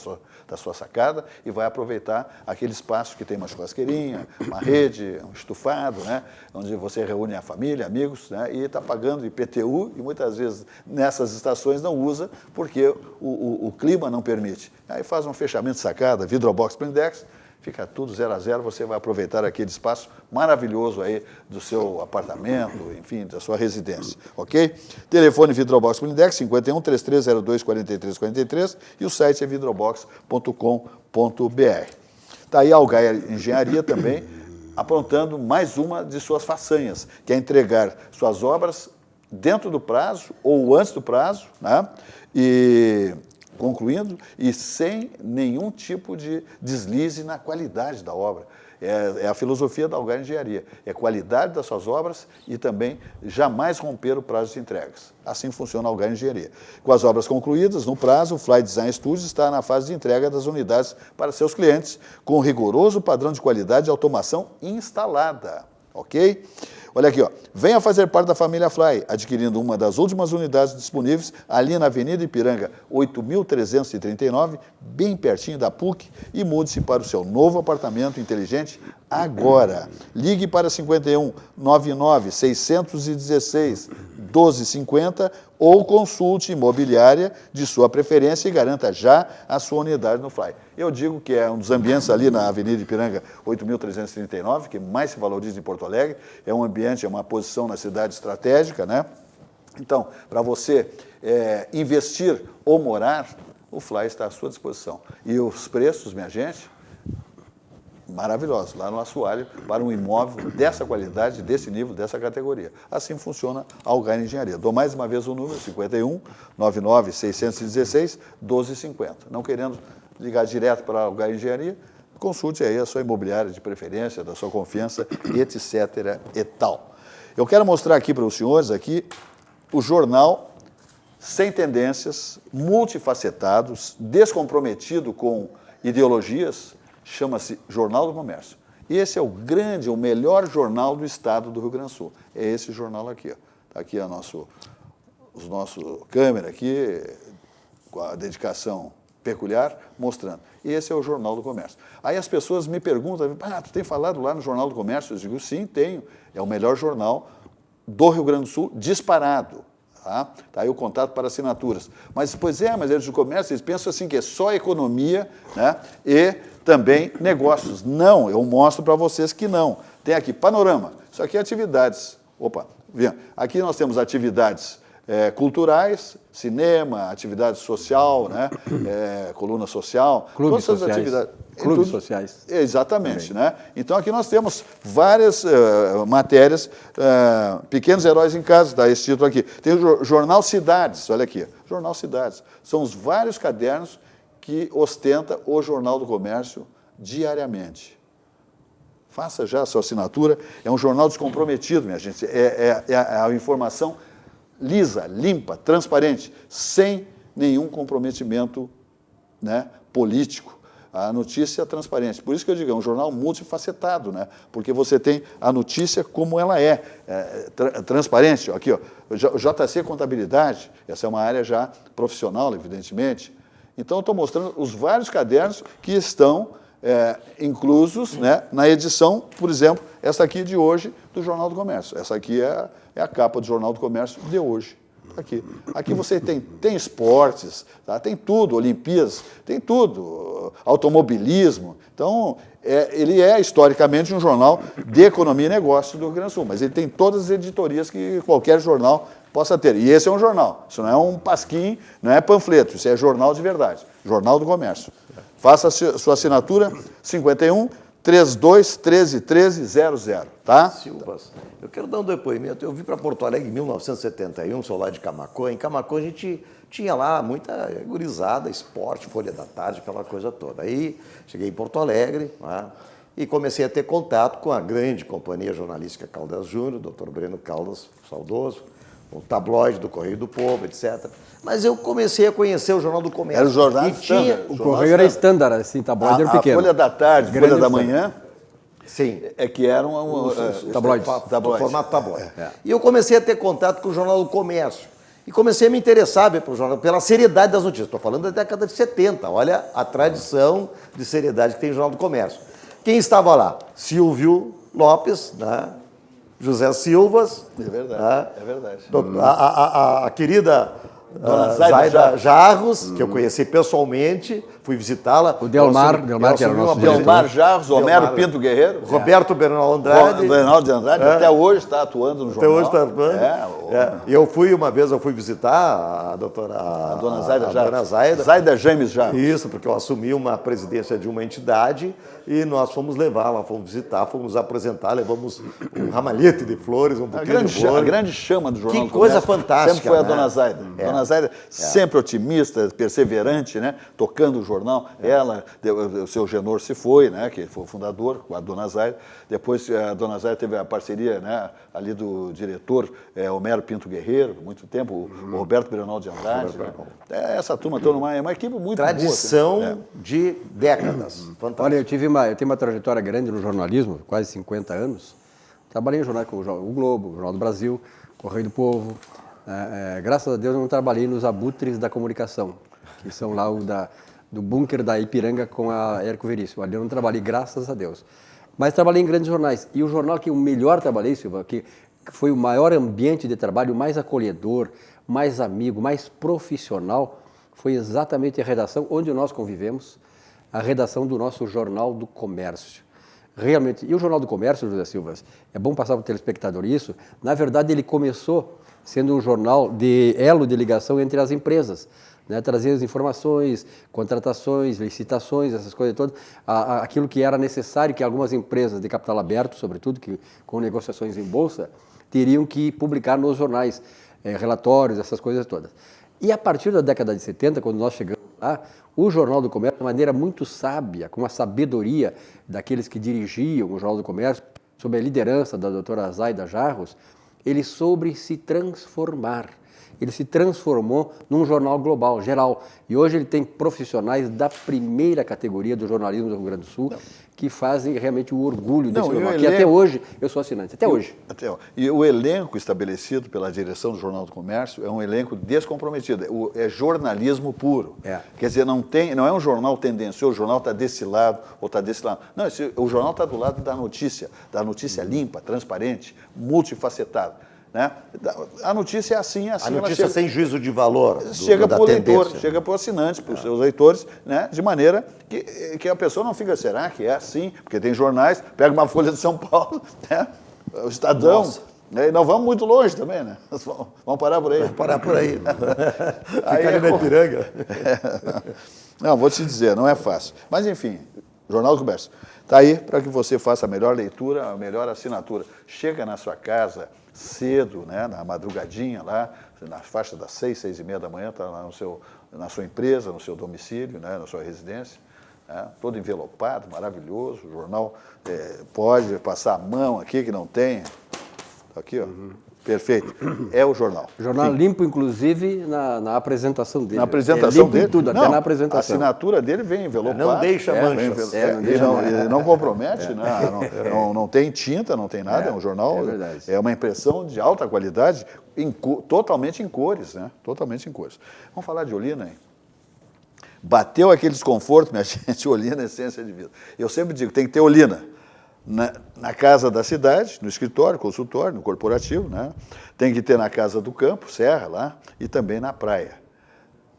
da sua sacada e vai aproveitar aquele espaço que tem uma churrasqueirinha, uma rede, um estufado, né? Onde você reúne a família, amigos, né? E está pagando IPTU e muitas vezes nessas estações não usa porque o clima não permite. Aí faz um fechamento de sacada, Vidrobox Blindex, fica tudo 0 a 0, você vai aproveitar aquele espaço maravilhoso aí do seu apartamento, enfim, da sua residência, ok? Telefone Vidrobox Blindex, 51 3302 4343 e o site é vidrobox.com.br. Está aí a Algaia Engenharia também, aprontando mais uma de suas façanhas, que é entregar suas obras dentro do prazo ou antes do prazo, né? E concluindo, e sem nenhum tipo de deslize na qualidade da obra. É a filosofia da Algar Engenharia. É qualidade das suas obras e também jamais romper o prazo de entregas. Assim funciona a Algar Engenharia. Com as obras concluídas, no prazo, o Fly Design Studios está na fase de entrega das unidades para seus clientes, com rigoroso padrão de qualidade e automação instalada. Ok? Olha aqui, ó. Venha fazer parte da família Fly, adquirindo uma das últimas unidades disponíveis ali na Avenida Ipiranga, 8.339, bem pertinho da PUC, e mude-se para o seu novo apartamento inteligente agora. Ligue para 51 99 616 1250 ou consulte imobiliária de sua preferência e garanta já a sua unidade no Fly. Eu digo que é um dos ambientes ali na Avenida Ipiranga 8.339, que mais se valoriza em Porto Alegre, é um ambiente, é uma posição na cidade estratégica, né? Então, para você investir ou morar, o Fly está à sua disposição. E os preços, minha gente, maravilhosos, lá no Assoalho, para um imóvel dessa qualidade, desse nível, dessa categoria. Assim funciona a Algar Engenharia. Dou mais uma vez o número, 51 99 616 1250. Não querendo ligar direto para a Algar Engenharia, consulte aí a sua imobiliária de preferência, da sua confiança, etc. e tal. Eu quero mostrar aqui para os senhores aqui o jornal sem tendências, multifacetado, descomprometido com ideologias, chama-se Jornal do Comércio. E esse é o melhor jornal do estado do Rio Grande do Sul. É esse jornal aqui, ó. Tá aqui a nosso câmera aqui, com a dedicação peculiar, mostrando. E esse é o Jornal do Comércio. Aí as pessoas me perguntam, tu tem falado lá no Jornal do Comércio? Eu digo, sim, tenho. É o melhor jornal do Rio Grande do Sul, disparado. Tá aí o contato para assinaturas. Mas eles do comércio, eles pensam assim que é só economia, né, e também negócios. Não, eu mostro para vocês que não. Tem aqui panorama. Isso aqui é atividades. Opa, vem. Aqui nós temos atividades culturais, cinema, atividade social, né, coluna social. Clubes todas sociais. Atividades. Clubes sociais. Exatamente, né? Então aqui nós temos várias matérias, Pequenos Heróis em Casa, dá esse título aqui. Tem o Jornal Cidades, olha aqui, Jornal Cidades. São os vários cadernos que ostenta o Jornal do Comércio diariamente. Faça já a sua assinatura, é um jornal descomprometido, minha gente, é a informação lisa, limpa, transparente, sem nenhum comprometimento, né, político. A notícia é transparente. Por isso que eu digo, é um jornal multifacetado, né? Porque você tem a notícia como ela transparente. Aqui, ó, JC Contabilidade, essa é uma área já profissional, evidentemente. Então, eu estou mostrando os vários cadernos que estão inclusos, né, na edição, por exemplo, essa aqui de hoje do Jornal do Comércio. Essa aqui é a capa do Jornal do Comércio de hoje. Aqui você tem esportes, tá? Tem tudo, Olimpíadas, tem tudo, automobilismo. Então, ele é historicamente um jornal de economia e negócios do Rio Grande do Sul, mas ele tem todas as editorias que qualquer jornal possa ter. E esse é um jornal, isso não é um pasquim, não é panfleto, isso é jornal de verdade, Jornal do Comércio. Faça a sua assinatura, 51 32 13 13 00, tá? Silvas, eu quero dar um depoimento. Eu vim para Porto Alegre em 1971, sou lá de Camaquã. Em Camaquã a gente tinha lá muita gurizada, esporte, Folha da Tarde, aquela coisa toda. Aí cheguei em Porto Alegre, né, e comecei a ter contato com a grande companhia jornalística Caldas Júnior, Dr. Breno Caldas, saudoso, o tabloide do Correio do Povo, etc. Mas eu comecei a conhecer o Jornal do Comércio. Era o jornal standard. O Correio era standard, assim, tabloide era pequeno. A Folha da Tarde, Folha da Manhã, sim, que eram tabloides. Formato tabloide. E eu comecei a ter contato com o Jornal do Comércio. E comecei a me interessar pelo jornal, pela seriedade das notícias. Estou falando da década de 70. Olha a tradição de seriedade que tem o Jornal do Comércio. Quem estava lá? Silvio Lopes, né? José Silvas. É verdade, né? é verdade. A querida Dona Zaida Jarros, que eu conheci pessoalmente, fui visitá-la. O Delmar que era o nosso Delmar Jarros, Homero Pinto Guerreiro. Roberto Bernal Andrade. Bernal de Andrade, até hoje está atuando no jornal. Até hoje está atuando. E uma vez eu fui visitar a doutora... A dona Zaida Jarros. Dona Zaida. Zaida James Jarros. Isso, porque eu assumi uma presidência de uma entidade e nós fomos levá-la, fomos visitar, fomos apresentar, levamos um ramalhete de flores, um buquê de flores. A grande chama do Jornal do Que coisa Comércio fantástica. sempre foi a né? Dona Zaida. Dona Dona Zaida, sempre otimista, perseverante, né? Tocando o jornal. Ela, o seu Genor se foi, né? Que foi o fundador, com a Dona Zaida. Depois a Dona Zaida teve a parceria, né? Ali do diretor Homero Pinto Guerreiro, muito tempo, o Roberto Brenol de Andrade. Né? Essa turma toda, é uma equipe muito Tradição boa. de décadas. Fantástico. Olha, eu tenho uma trajetória grande no jornalismo, quase 50 anos. Trabalhei em jornais como o Globo, o Jornal do Brasil, Correio do Povo. Graças a Deus eu não trabalhei nos abutres da comunicação, que são lá do bunker da Ipiranga com a Érico Veríssimo. Ali eu não trabalhei, graças a Deus. Mas trabalhei em grandes jornais. E o jornal que eu melhor trabalhei, Silva, que foi o maior ambiente de trabalho, mais acolhedor, mais amigo, mais profissional, foi exatamente a redação onde nós convivemos, a redação do nosso Jornal do Comércio. Realmente, e o Jornal do Comércio, José Silva, é bom passar para o telespectador isso, na verdade ele começou sendo um jornal de elo de ligação entre as empresas, né, trazer as informações, contratações, licitações, essas coisas todas, aquilo que era necessário que algumas empresas de capital aberto, sobretudo, que com negociações em bolsa, teriam que publicar nos jornais, relatórios, essas coisas todas. E a partir da década de 70, quando nós chegamos lá, o Jornal do Comércio, de maneira muito sábia, com a sabedoria daqueles que dirigiam o Jornal do Comércio, sob a liderança da doutora Zaida Jarros, ele soube se transformar. Ele se transformou num jornal global, geral. E hoje ele tem profissionais da primeira categoria do jornalismo do Rio Grande do Sul que fazem realmente o orgulho desse jornal. Que até hoje eu sou assinante, até hoje. E o elenco estabelecido pela direção do Jornal do Comércio é um elenco descomprometido, é jornalismo puro. Quer dizer, não é um jornal tendencioso, o jornal está desse lado ou está desse lado. Não, o jornal está do lado da notícia limpa, transparente, multifacetada. Né? A notícia é assim. A notícia sem juízo de valor. Chega para o leitor, chega para o assinante, para os seus leitores, né? De maneira que a pessoa não fica, será que é assim? Porque tem jornais, pega uma Folha de São Paulo, né? O Estadão. Né? E nós vamos muito longe também, né? Vamos parar por aí. Vamos parar por aí. Fica ali na Ipiranga. Não, vou te dizer, não é fácil. Mas, enfim, Jornal do Comércio. Está aí para que você faça a melhor leitura, a melhor assinatura. Chega na sua casa cedo, né, na madrugadinha lá, na faixa das 6, 6:30 da manhã, está lá na sua empresa, no seu domicílio, né, na sua residência, né, todo envelopado, maravilhoso. O jornal pode passar a mão aqui, que não tem. Tá aqui, ó. Perfeito. É o jornal. O jornal limpo, inclusive, na apresentação dele. Na apresentação limpo dele? Em tudo, até na apresentação. A assinatura dele vem envelopado. Não deixa manchas. Não compromete, não tem tinta, não tem nada. É um jornal, é uma impressão de alta qualidade, totalmente em cores, né? Totalmente em cores. Vamos falar de Olina, hein? Bateu aquele desconforto, minha gente, Olina é essência de vida. Eu sempre digo, tem que ter Olina. Na casa da cidade, no escritório, consultório, no corporativo, né? Tem que ter na casa do campo, serra lá, e também na praia.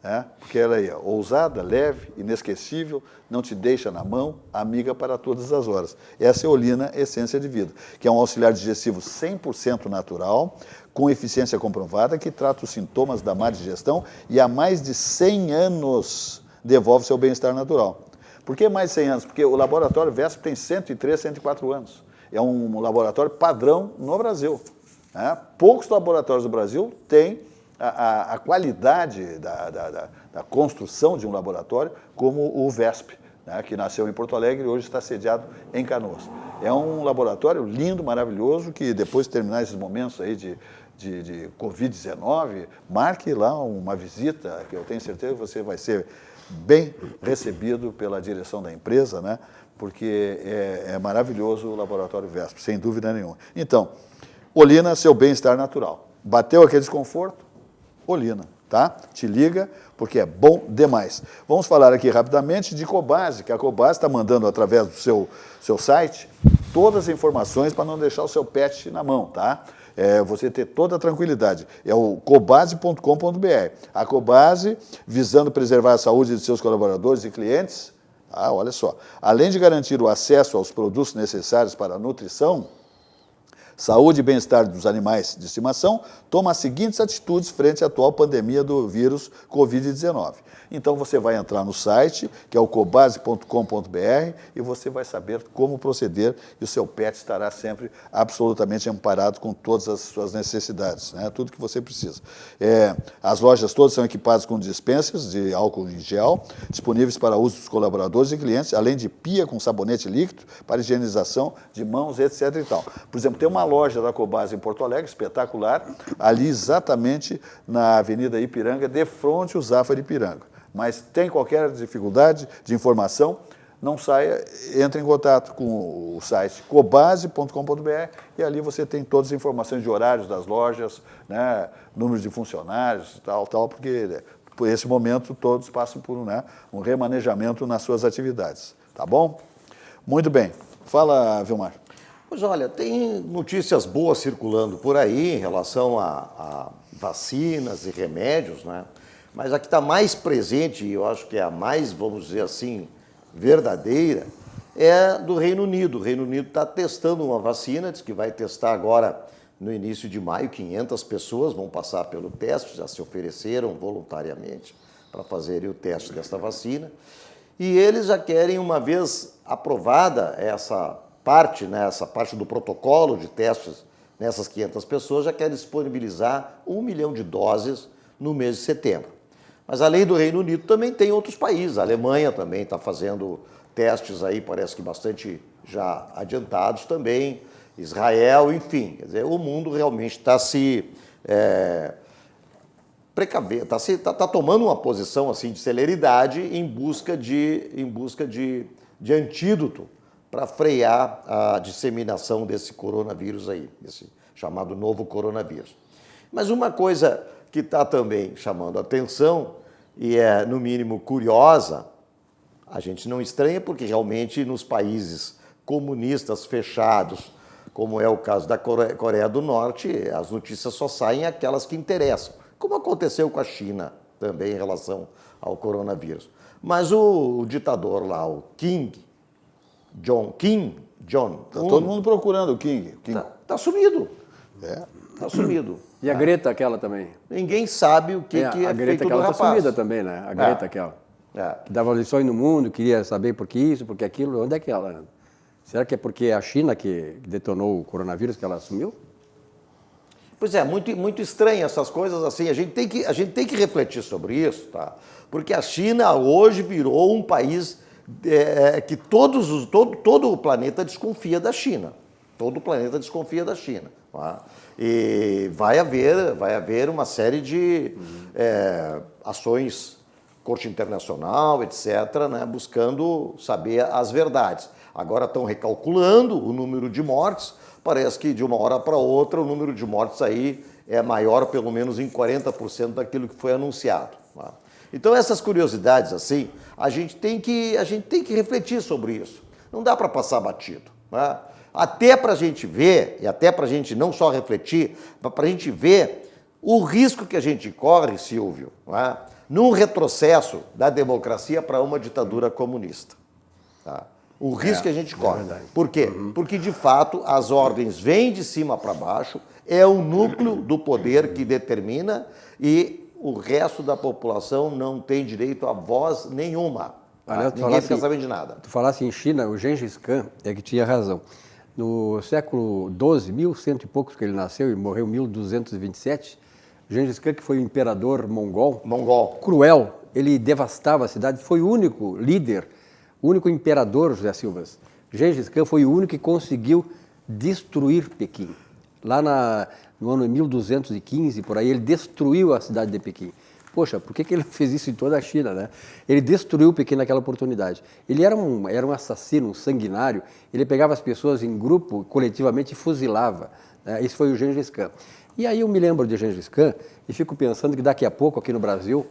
Né? Porque ela é ousada, leve, inesquecível, não te deixa na mão, amiga para todas as horas. Essa é a Olina Essência de Vida, que é um auxiliar digestivo 100% natural, com eficiência comprovada, que trata os sintomas da má digestão e há mais de 100 anos devolve seu bem-estar natural. Por que mais de 100 anos? Porque o laboratório VESP tem 103, 104 anos. É um laboratório padrão no Brasil. Né? Poucos laboratórios do Brasil têm a qualidade da construção de um laboratório como o VESP, né? Que nasceu em Porto Alegre e hoje está sediado em Canoas. É um laboratório lindo, maravilhoso, que depois de terminar esses momentos aí de Covid-19, marque lá uma visita, que eu tenho certeza que você vai ser bem recebido pela direção da empresa, né? Porque é maravilhoso o laboratório VESP, sem dúvida nenhuma. Então, Olina, seu bem-estar natural. Bateu aquele desconforto? Olina, tá? Te liga, porque é bom demais. Vamos falar aqui rapidamente de Cobase, que a Cobase está mandando através do seu site todas as informações para não deixar o seu pet na mão, tá? Você ter toda a tranquilidade. É o cobase.com.br. A Cobase, visando preservar a saúde de seus colaboradores e clientes, olha só, além de garantir o acesso aos produtos necessários para a nutrição, Saúde e bem-estar dos animais de estimação toma as seguintes atitudes frente à atual pandemia do vírus Covid-19. Então você vai entrar no site, que é o cobase.com.br, e você vai saber como proceder e o seu pet estará sempre absolutamente amparado com todas as suas necessidades, né? Tudo que você precisa. As lojas todas são equipadas com dispensers de álcool em gel, disponíveis para uso dos colaboradores e clientes, além de pia com sabonete líquido para higienização de mãos, etc. e tal. Por exemplo, tem uma loja da Cobase em Porto Alegre, espetacular, ali exatamente na Avenida Ipiranga, de frente ao Zafra de Ipiranga. Mas tem qualquer dificuldade de informação, não saia, entre em contato com o site cobase.com.br e ali você tem todas as informações de horários das lojas, né, números de funcionários, tal, porque por esse momento todos passam por, né, um remanejamento nas suas atividades. Tá bom? Muito bem. Fala, Vilmar. Pois olha, tem notícias boas circulando por aí em relação a vacinas e remédios, né? Mas a que está mais presente, e eu acho que é a mais, vamos dizer assim, verdadeira, é do Reino Unido. O Reino Unido está testando uma vacina, diz que vai testar agora no início de maio, 500 pessoas vão passar pelo teste, já se ofereceram voluntariamente para fazerem o teste dessa vacina. E eles já querem, uma vez aprovada essa parte, né, essa parte do protocolo de testes nessas 500 pessoas, já querem disponibilizar 1 milhão de doses no mês de setembro. Mas além do Reino Unido também tem outros países, a Alemanha também está fazendo testes aí, parece que bastante já adiantados também, Israel, enfim, quer dizer, o mundo realmente está se precaver, está tomando uma posição assim de celeridade em busca de antídoto para frear a disseminação desse coronavírus aí, esse chamado novo coronavírus. Mas uma coisa que está também chamando a atenção e é, no mínimo, curiosa, a gente não estranha porque realmente nos países comunistas fechados, como é o caso da Coreia do Norte, as notícias só saem aquelas que interessam, como aconteceu com a China também em relação ao coronavírus. Mas o ditador lá, o Kim Jong. Está todo mundo procurando o King. Tá sumido. É. Tá sumido. E a Greta aquela também. Ninguém sabe o que é a feito Greta do aquela rapaz. tá sumida também, né? A Greta aquela. Que dava lições no mundo, queria saber por que isso, por que aquilo. Onde é que ela... Será que é porque é a China que detonou o coronavírus que ela assumiu? Pois é, muito estranho essas coisas assim. A gente tem que refletir sobre isso, tá? Porque a China hoje virou um país que todo o planeta desconfia da China. Todo o planeta desconfia da China. Tá? E vai haver uma série de ações, Corte Internacional, etc., né, buscando saber as verdades. Agora estão recalculando o número de mortes, parece que de uma hora para outra o número de mortes aí é maior pelo menos em 40% daquilo que foi anunciado. Tá? Então essas curiosidades assim, a gente tem que refletir sobre isso. Não dá para passar batido. Tá? Até para a gente ver, e até para a gente não só refletir, mas para a gente ver o risco que a gente corre, Silvio, né, num retrocesso da democracia para uma ditadura comunista. Tá? O risco que a gente corre. Por quê? Porque, de fato, as ordens vêm de cima para baixo, é o núcleo do poder que determina e o resto da população não tem direito a voz nenhuma. Tá? Ninguém fica sabendo de nada. Tu falasse em China, o Gengis Khan é que tinha razão. No século XII, 1100 e poucos que ele nasceu e morreu em 1227, Gengis Khan, que foi o imperador mongol, cruel, ele devastava a cidade, foi o único líder, o único imperador, José Silvas. Gengis Khan foi o único que conseguiu destruir Pequim. Lá no ano 1215, por aí, ele destruiu a cidade de Pequim. Poxa, por que ele fez isso em toda a China, né? Ele destruiu Pequim naquela oportunidade. Ele era um assassino, um sanguinário. Ele pegava as pessoas em grupo, coletivamente, e fuzilava. Né? Esse foi o Gengis Khan. E aí eu me lembro de Gengis Khan e fico pensando que daqui a pouco, aqui no Brasil,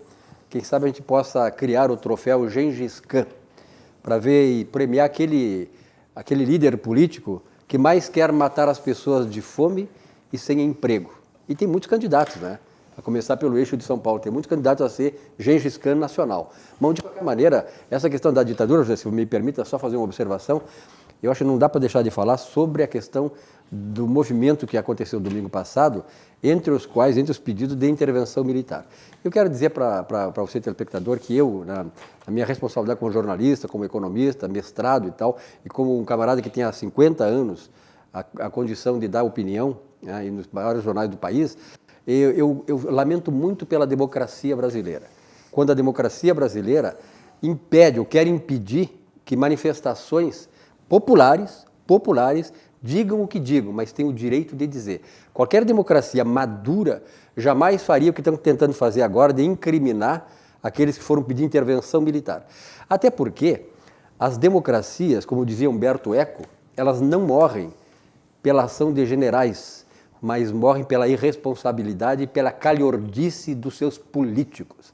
quem sabe a gente possa criar o troféu Gengis Khan para ver e premiar aquele líder político que mais quer matar as pessoas de fome e sem emprego. E tem muitos candidatos, né? A começar pelo eixo de São Paulo, tem muitos candidatos a ser Gengis Khan nacional. Mas, de qualquer maneira, essa questão da ditadura, José, se me permita só fazer uma observação, eu acho que não dá para deixar de falar sobre a questão do movimento que aconteceu domingo passado, entre os pedidos de intervenção militar. Eu quero dizer para você, telespectador, que eu, na minha responsabilidade como jornalista, como economista, mestrado e tal, e como um camarada que tem há 50 anos a condição de dar opinião, né, nos maiores jornais do país, eu lamento muito pela democracia brasileira. Quando a democracia brasileira impede ou quer impedir que manifestações populares digam o que digam, mas têm o direito de dizer. Qualquer democracia madura jamais faria o que estão tentando fazer agora, de incriminar aqueles que foram pedir intervenção militar. Até porque as democracias, como dizia Humberto Eco, elas não morrem pela ação de generais, mas morrem pela irresponsabilidade e pela calhordice dos seus políticos.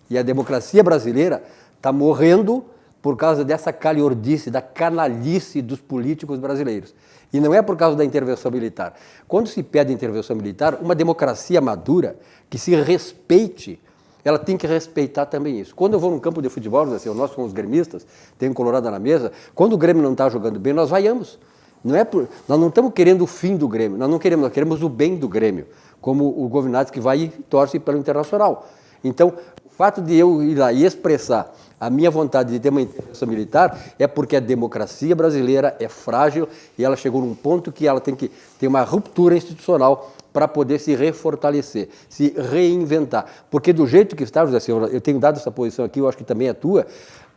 E a democracia brasileira está morrendo por causa dessa calhordice, da canalice dos políticos brasileiros. E não é por causa da intervenção militar. Quando se pede intervenção militar, uma democracia madura, que se respeite, ela tem que respeitar também isso. Quando eu vou num campo de futebol, assim, nós com os gremistas, tem um colorado na mesa, quando o Grêmio não está jogando bem, nós vaiamos. Nós não estamos querendo o fim do Grêmio, nós queremos o bem do Grêmio, como o Govinati que vai e torce pelo Internacional. Então, o fato de eu ir lá e expressar a minha vontade de ter uma intervenção militar é porque a democracia brasileira é frágil e ela chegou num ponto que ela tem que ter uma ruptura institucional para poder se refortalecer, se reinventar. Porque do jeito que está, José Silva, eu tenho dado essa posição aqui, eu acho que também é tua,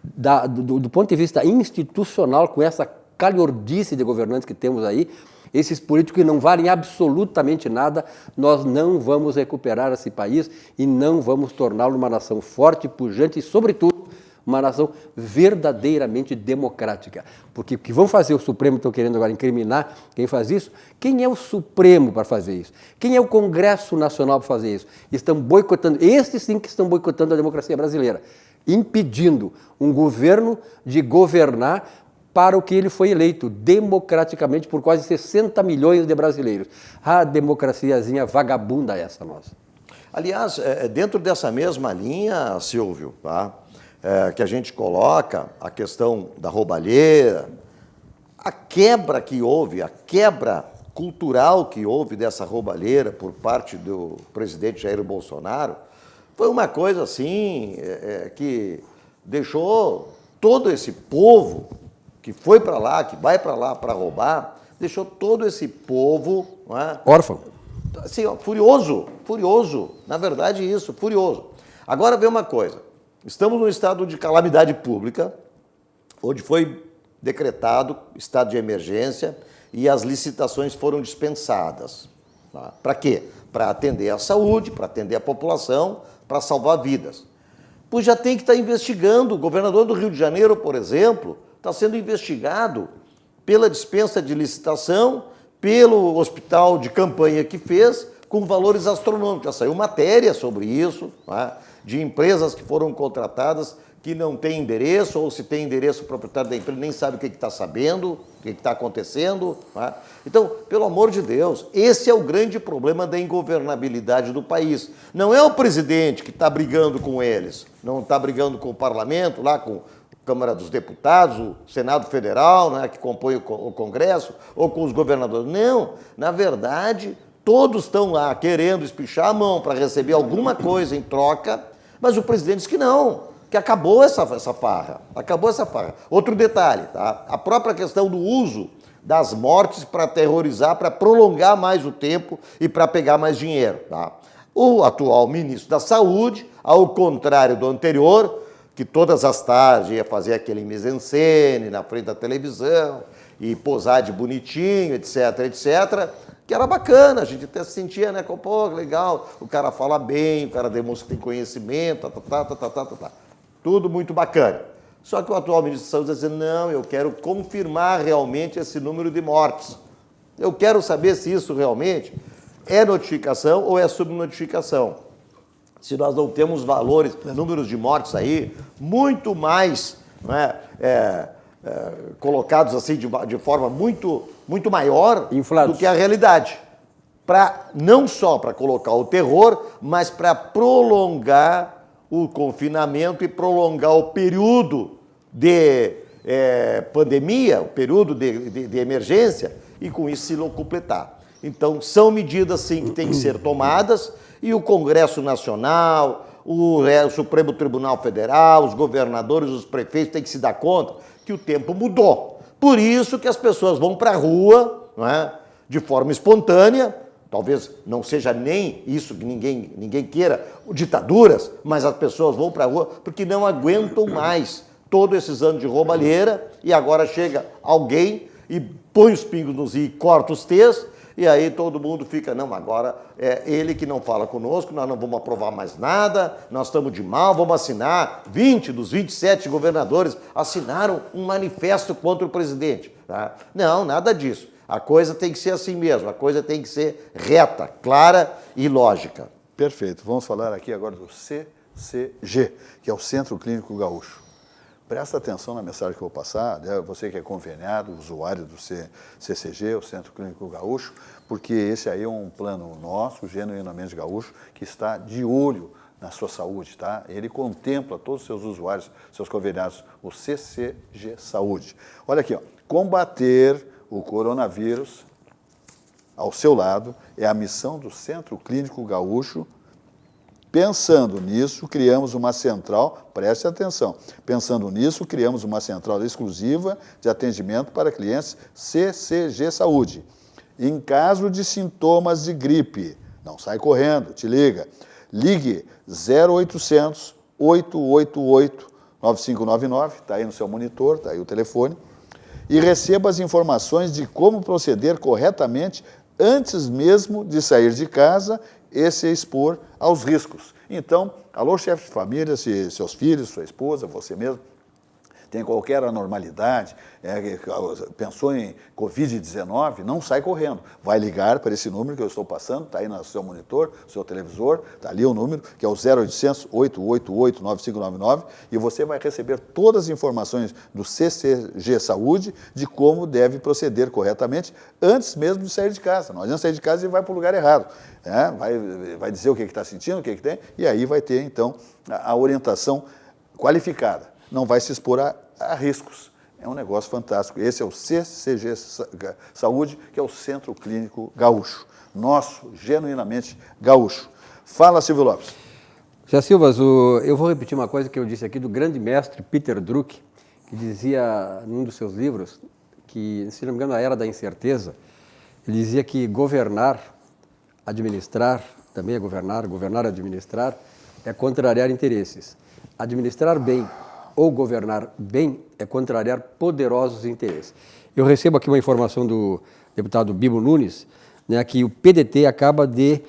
do ponto de vista institucional, com essa calhordice de governantes que temos aí, esses políticos que não valem absolutamente nada, nós não vamos recuperar esse país e não vamos torná-lo uma nação forte, pujante e, sobretudo, uma nação verdadeiramente democrática. Porque o que vão fazer o Supremo, estão querendo agora incriminar quem faz isso, quem é o Supremo para fazer isso? Quem é o Congresso Nacional para fazer isso? Estão boicotando, estes sim que estão boicotando a democracia brasileira, impedindo um governo de governar para o que ele foi eleito, democraticamente, por quase 60 milhões de brasileiros. A democraciazinha vagabunda essa nossa. Aliás, dentro dessa mesma linha, Silvio, tá? Que a gente coloca a questão da roubalheira, a quebra que houve, a quebra cultural que houve dessa roubalheira por parte do presidente Jair Bolsonaro, foi uma coisa assim que deixou todo esse povo que foi para lá, que vai para lá para roubar, deixou todo esse povo, não é? Órfão. Assim, ó, furioso, na verdade isso, furioso. Agora vê uma coisa, estamos num estado de calamidade pública, onde foi decretado estado de emergência e as licitações foram dispensadas. Tá? Para quê? Para atender a saúde, para atender a população, para salvar vidas. Pois já tem que estar investigando, o governador do Rio de Janeiro, por exemplo, está sendo investigado pela dispensa de licitação, pelo hospital de campanha que fez, com valores astronômicos. Já saiu matéria sobre isso, né, de empresas que foram contratadas que não têm endereço, ou se tem endereço, o proprietário da empresa nem sabe o que está sabendo, o que está acontecendo. Né? Então, pelo amor de Deus, esse é o grande problema da ingovernabilidade do país. Não é o presidente que está brigando com eles, não está brigando com o parlamento, lá com Câmara dos Deputados, o Senado Federal, né, que compõe o Congresso, ou com os governadores. Não, na verdade, todos estão lá querendo espichar a mão para receber alguma coisa em troca, mas o presidente diz que não, que acabou essa farra, acabou essa farra. Outro detalhe, tá? A própria questão do uso das mortes para aterrorizar, para prolongar mais o tempo e para pegar mais dinheiro. Tá? O atual ministro da Saúde, ao contrário do anterior, que todas as tardes ia fazer aquele mise-en-scène na frente da televisão e posar de bonitinho, etc, etc, que era bacana, a gente até se sentia, né, pô, legal, o cara fala bem, o cara demonstra que tem conhecimento, tudo muito bacana. Só que o atual ministro da Saúde está dizendo, não, eu quero confirmar realmente esse número de mortes. Eu quero saber se isso realmente é notificação ou é subnotificação. Se nós não temos valores, números de mortes aí, muito mais, né, colocados assim de forma muito maior inflados, do que a realidade. Não só para colocar o terror, mas para prolongar o confinamento e prolongar o período de pandemia, o período de emergência, e com isso se locupletar. Então, são medidas, sim, que têm que ser tomadas, e o Congresso Nacional, o Supremo Tribunal Federal, os governadores, os prefeitos têm que se dar conta que o tempo mudou. Por isso que as pessoas vão para a rua, não é? De forma espontânea, talvez não seja nem isso que ninguém queira, ditaduras, mas as pessoas vão para a rua porque não aguentam mais todos esses anos de roubalheira, e agora chega alguém e põe os pingos nos i e corta os t's, e aí todo mundo fica, não, agora é ele que não fala conosco, nós não vamos aprovar mais nada, nós estamos de mal, vamos assinar. 20 dos 27 governadores assinaram um manifesto contra o presidente. Tá? Não, nada disso. A coisa tem que ser assim mesmo, a coisa tem que ser reta, clara e lógica. Perfeito. Vamos falar aqui agora do CCG, que é o Centro Clínico Gaúcho. Presta atenção na mensagem que eu vou passar, né? Você que é conveniado, usuário do CCG, o Centro Clínico Gaúcho, porque esse aí é um plano nosso, genuinamente gaúcho, que está de olho na sua saúde, tá? Ele contempla todos os seus usuários, seus conveniados, o CCG Saúde. Olha aqui, ó, combater o coronavírus ao seu lado é a missão do Centro Clínico Gaúcho. Pensando nisso, criamos uma central, preste atenção, pensando nisso, criamos uma central exclusiva de atendimento para clientes CCG Saúde. Em caso de sintomas de gripe, não sai correndo, te liga, ligue 0800 888 9599, está aí no seu monitor, está aí o telefone, e receba as informações de como proceder corretamente antes mesmo de sair de casa e se expor aos riscos. Então, alô, chefe de família, se seus filhos, sua esposa, você mesmo, tem qualquer anormalidade, pensou em Covid-19, não sai correndo. Vai ligar para esse número que eu estou passando, está aí no seu monitor, no seu televisor, está ali o número, que é o 0800 888 9599, e você vai receber todas as informações do CCG Saúde de como deve proceder corretamente antes mesmo de sair de casa. Não adianta sair de casa e vai para o lugar errado. Vai dizer o que está sentindo, o que tem, e aí vai ter, então, a orientação qualificada. Não vai se expor a riscos. É um negócio fantástico. Esse é o CCG Saúde, que é o Centro Clínico Gaúcho. Nosso, genuinamente gaúcho. Fala, Silvio Lopes. Zé Silvas, eu vou repetir uma coisa que eu disse aqui do grande mestre Peter Drucker, que dizia num dos seus livros, que, se não me engano, na Era da Incerteza, ele dizia que governar, administrar, também é governar e administrar, é contrariar interesses. Administrar bem ou governar bem é contrariar poderosos interesses. Eu recebo aqui uma informação do deputado Bibo Nunes, né, que o PDT acaba de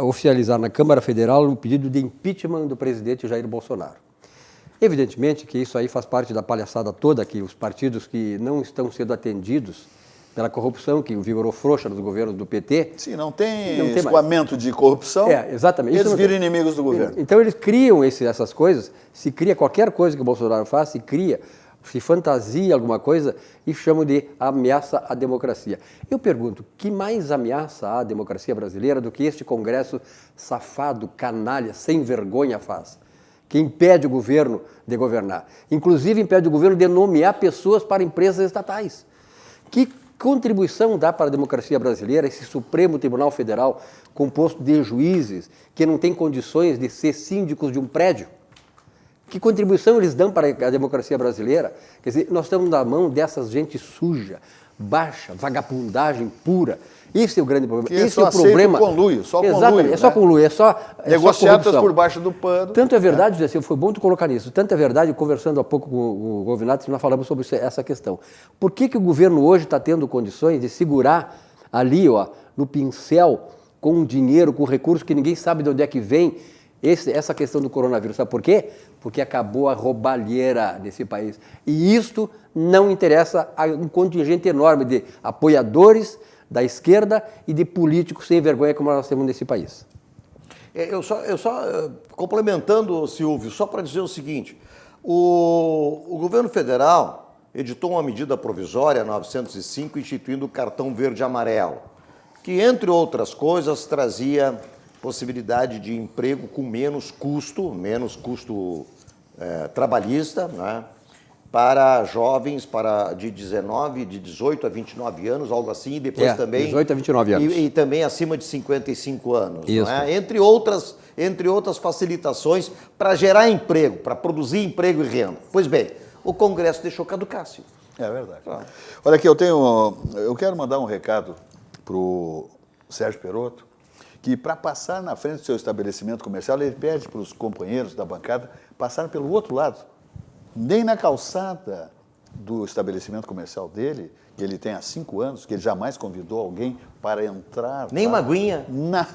oficializar na Câmara Federal um pedido de impeachment do presidente Jair Bolsonaro. Evidentemente que isso aí faz parte da palhaçada toda, que os partidos que não estão sendo atendidos pela corrupção que vigorou frouxa nos governos do PT. Sim, não tem escoamento de corrupção. Exatamente. Eles viram inimigos do governo. Então eles criam essas coisas, se cria qualquer coisa que o Bolsonaro faz, se fantasia alguma coisa e chamam de ameaça à democracia. Eu pergunto, que mais ameaça à democracia brasileira do que este Congresso safado, canalha, sem vergonha faz? Que impede o governo de governar. Inclusive impede o governo de nomear pessoas para empresas estatais. Que contribuição dá para a democracia brasileira esse Supremo Tribunal Federal composto de juízes que não têm condições de ser síndicos de um prédio? Que contribuição eles dão para a democracia brasileira? Quer dizer, nós estamos na mão dessas gente suja, baixa, vagabundagem pura. Esse é o grande problema. Que esse é o problema. Só Exatamente, conluio, é só conluio, é só negociatas por baixo do pano. Tanto é verdade, José Silva, foi bom tu colocar nisso, tanto é verdade, conversando há pouco com o Govinato, nós falamos sobre essa questão. Por que o governo hoje está tendo condições de segurar ali, ó, no pincel, com dinheiro, com recursos que ninguém sabe de onde é que vem, essa questão do coronavírus? Sabe por quê? Porque acabou a roubalheira nesse país. E isto não interessa a um contingente enorme de apoiadores da esquerda e de políticos sem vergonha como nós temos nesse país. Eu só complementando, Silvio, só para dizer o seguinte, o governo federal editou uma medida provisória 905 instituindo o cartão verde e amarelo, que, entre outras coisas, trazia possibilidade de emprego com menos custo trabalhista, né? para jovens de 18 a 29 anos, algo assim, e depois também... 18 a 29 anos. E também acima de 55 anos. Isso. Não é? Entre outras facilitações para gerar emprego, para produzir emprego e renda. Pois bem, o Congresso deixou caducar, Silvio. É verdade. Olha aqui, eu quero mandar um recado para o Sérgio Perotto, que para passar na frente do seu estabelecimento comercial, ele pede para os companheiros da bancada passarem pelo outro lado. Nem na calçada do estabelecimento comercial dele, que ele tem há 5 anos, que ele jamais convidou alguém para entrar. Nem uma aguinha? Mas,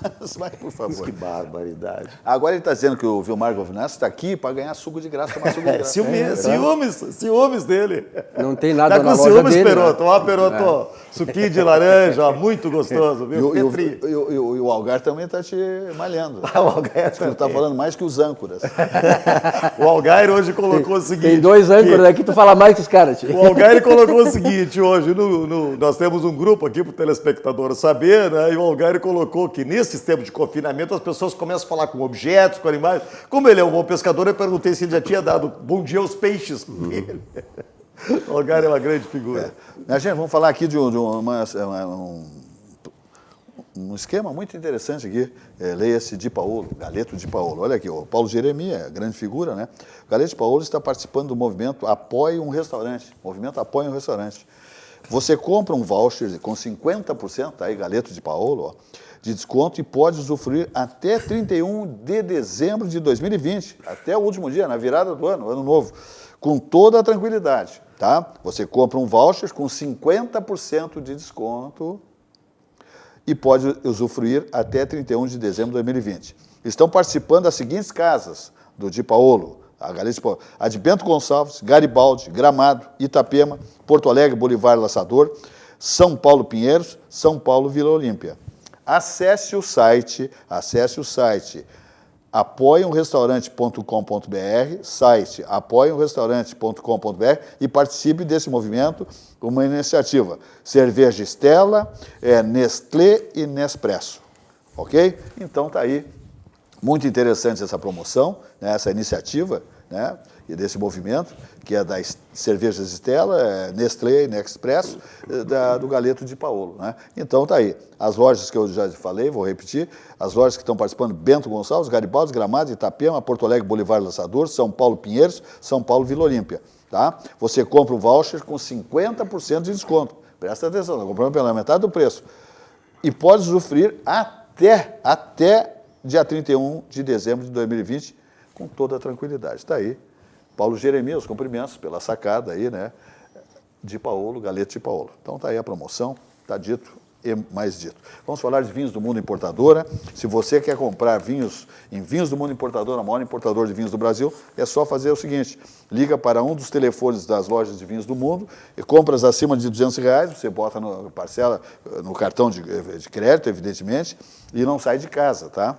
por favor. Que barbaridade. Agora ele está dizendo que o Vilmar Govinassi está aqui para ganhar suco de graça, tomar suco de graça. Ciúmes dele. Não tem nada Tá na com loja ciúmes, dele. Perotto. Ó, Perotto, suquinho de laranja, muito gostoso, viu? E o Algar também está te malhando. O Algar Ele está falando mais que os âncoras. O Algar hoje colocou o seguinte... Tem 2 âncoras aqui, tu fala mais que os caras. O Algar colocou o seguinte hoje, nós temos um grupo aqui para o telespectador saber, né? E o Algar colocou que nesse tempo de confinamento as pessoas começam a falar com objetos, com animais. Como ele é um bom pescador, eu perguntei se ele já tinha dado bom dia aos peixes para ele. O Algar é uma grande figura. Gente, vamos falar aqui de um esquema muito interessante aqui. Leia-se Di Paolo, Galeto Di Paolo. Olha aqui, o Paulo Jeremias, grande figura, né? O Galeto Di Paolo está participando do movimento Apoie um Restaurante. Movimento Apoie um Restaurante. Você compra um voucher com 50%, tá aí, Galeto Di Paolo, ó, de desconto e pode usufruir até 31 de dezembro de 2020, até o último dia, na virada do ano novo, com toda a tranquilidade, tá? Você compra um voucher com 50% de desconto e pode usufruir até 31 de dezembro de 2020. Estão participando as seguintes casas do Di Paolo, a Galeto Di Paolo: a de Bento Gonçalves, Garibaldi, Gramado, Itapema, Porto Alegre, Bolivar, Laçador, São Paulo, Pinheiros, São Paulo, Vila Olímpia. Acesse o site apoiemrestaurante.com.br, site apoiemrestaurante.com.br e participe desse movimento, uma iniciativa. Cerveja Stella, Nestlé e Nespresso, ok? Então tá aí, muito interessante essa promoção, né, essa iniciativa, né, e desse movimento, que é das cervejas Stella, Nestlé e Nespresso, do Galeto Di Paolo, né? Então tá aí, as lojas que eu já falei, vou repetir, as lojas que estão participando: Bento Gonçalves, Garibaldi, Gramado, Itapema, Porto Alegre, Bolivar, Laçador, São Paulo, Pinheiros, São Paulo, Vila Olímpia, tá? Você compra um voucher com 50% de desconto, presta atenção, está comprando pela metade do preço, e pode usufruir até dia 31 de dezembro de 2020, com toda a tranquilidade. Está aí, Paulo Jeremias, os cumprimentos pela sacada aí, né? Di Paolo, Galeto Di Paolo. Então está aí a promoção, está dito e mais dito. Vamos falar de Vinhos do Mundo Importadora. Se você quer comprar vinhos em Vinhos do Mundo Importadora, o maior importador de vinhos do Brasil, é só fazer o seguinte: liga para um dos telefones das lojas de vinhos do mundo e compras acima de R$200, você bota parcela no cartão de crédito, evidentemente, e não sai de casa, tá?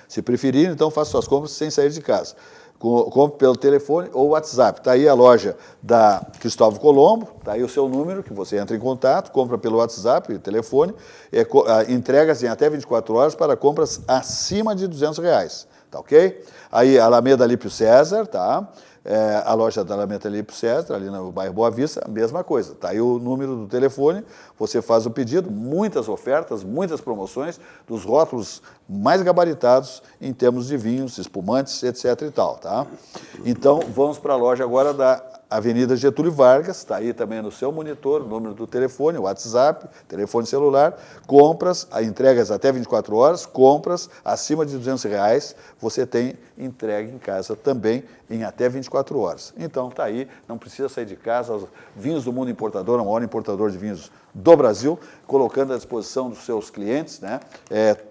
Se preferir, então faça suas compras sem sair de casa. Compre pelo telefone ou WhatsApp. Está aí a loja da Cristóvão Colombo, está aí o seu número, que você entra em contato, compra pelo WhatsApp, telefone, entregas em até 24 horas para compras acima de R$200, tá ok? Aí Alameda Lípio César, tá? A loja da Alameda Lípio César, ali no bairro Boa Vista, a mesma coisa. Está aí o número do telefone, você faz o pedido, muitas ofertas, muitas promoções, dos rótulos mais gabaritados em termos de vinhos, espumantes, etc. e tal, tá? Então, vamos para a loja agora da Avenida Getúlio Vargas, está aí também no seu monitor, o número do telefone, o WhatsApp, telefone celular, compras, entregas até 24 horas, compras acima de R$200, você tem entrega em casa também em até 24 horas. Então, está aí, não precisa sair de casa. Vinhos do Mundo Importador, o maior importador de vinhos do Brasil, colocando à disposição dos seus clientes, né,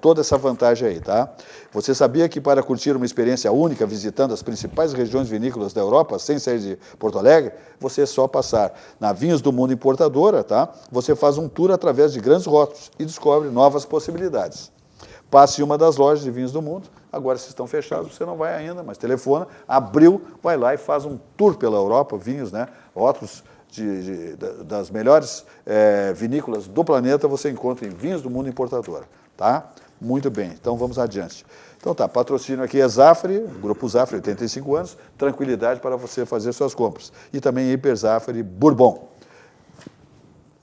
toda essa vantagem aí, tá? Você sabia que para curtir uma experiência única visitando as principais regiões vinícolas da Europa, sem sair de Porto Alegre, você é só passar na Vinhos do Mundo Importadora, tá? Você faz um tour através de grandes rótulos e descobre novas possibilidades. Passe em uma das lojas de vinhos do mundo. Agora, se estão fechados, você não vai ainda, mas telefona, abriu, vai lá e faz um tour pela Europa, vinhos, né, rótulos das melhores vinícolas do planeta, você encontra em Vinhos do Mundo Importadora, tá? Muito bem, então vamos adiante. Então tá, patrocínio aqui é Zafari, Grupo Zafari, 85 anos, tranquilidade para você fazer suas compras. E também Hiper Zafari Bourbon.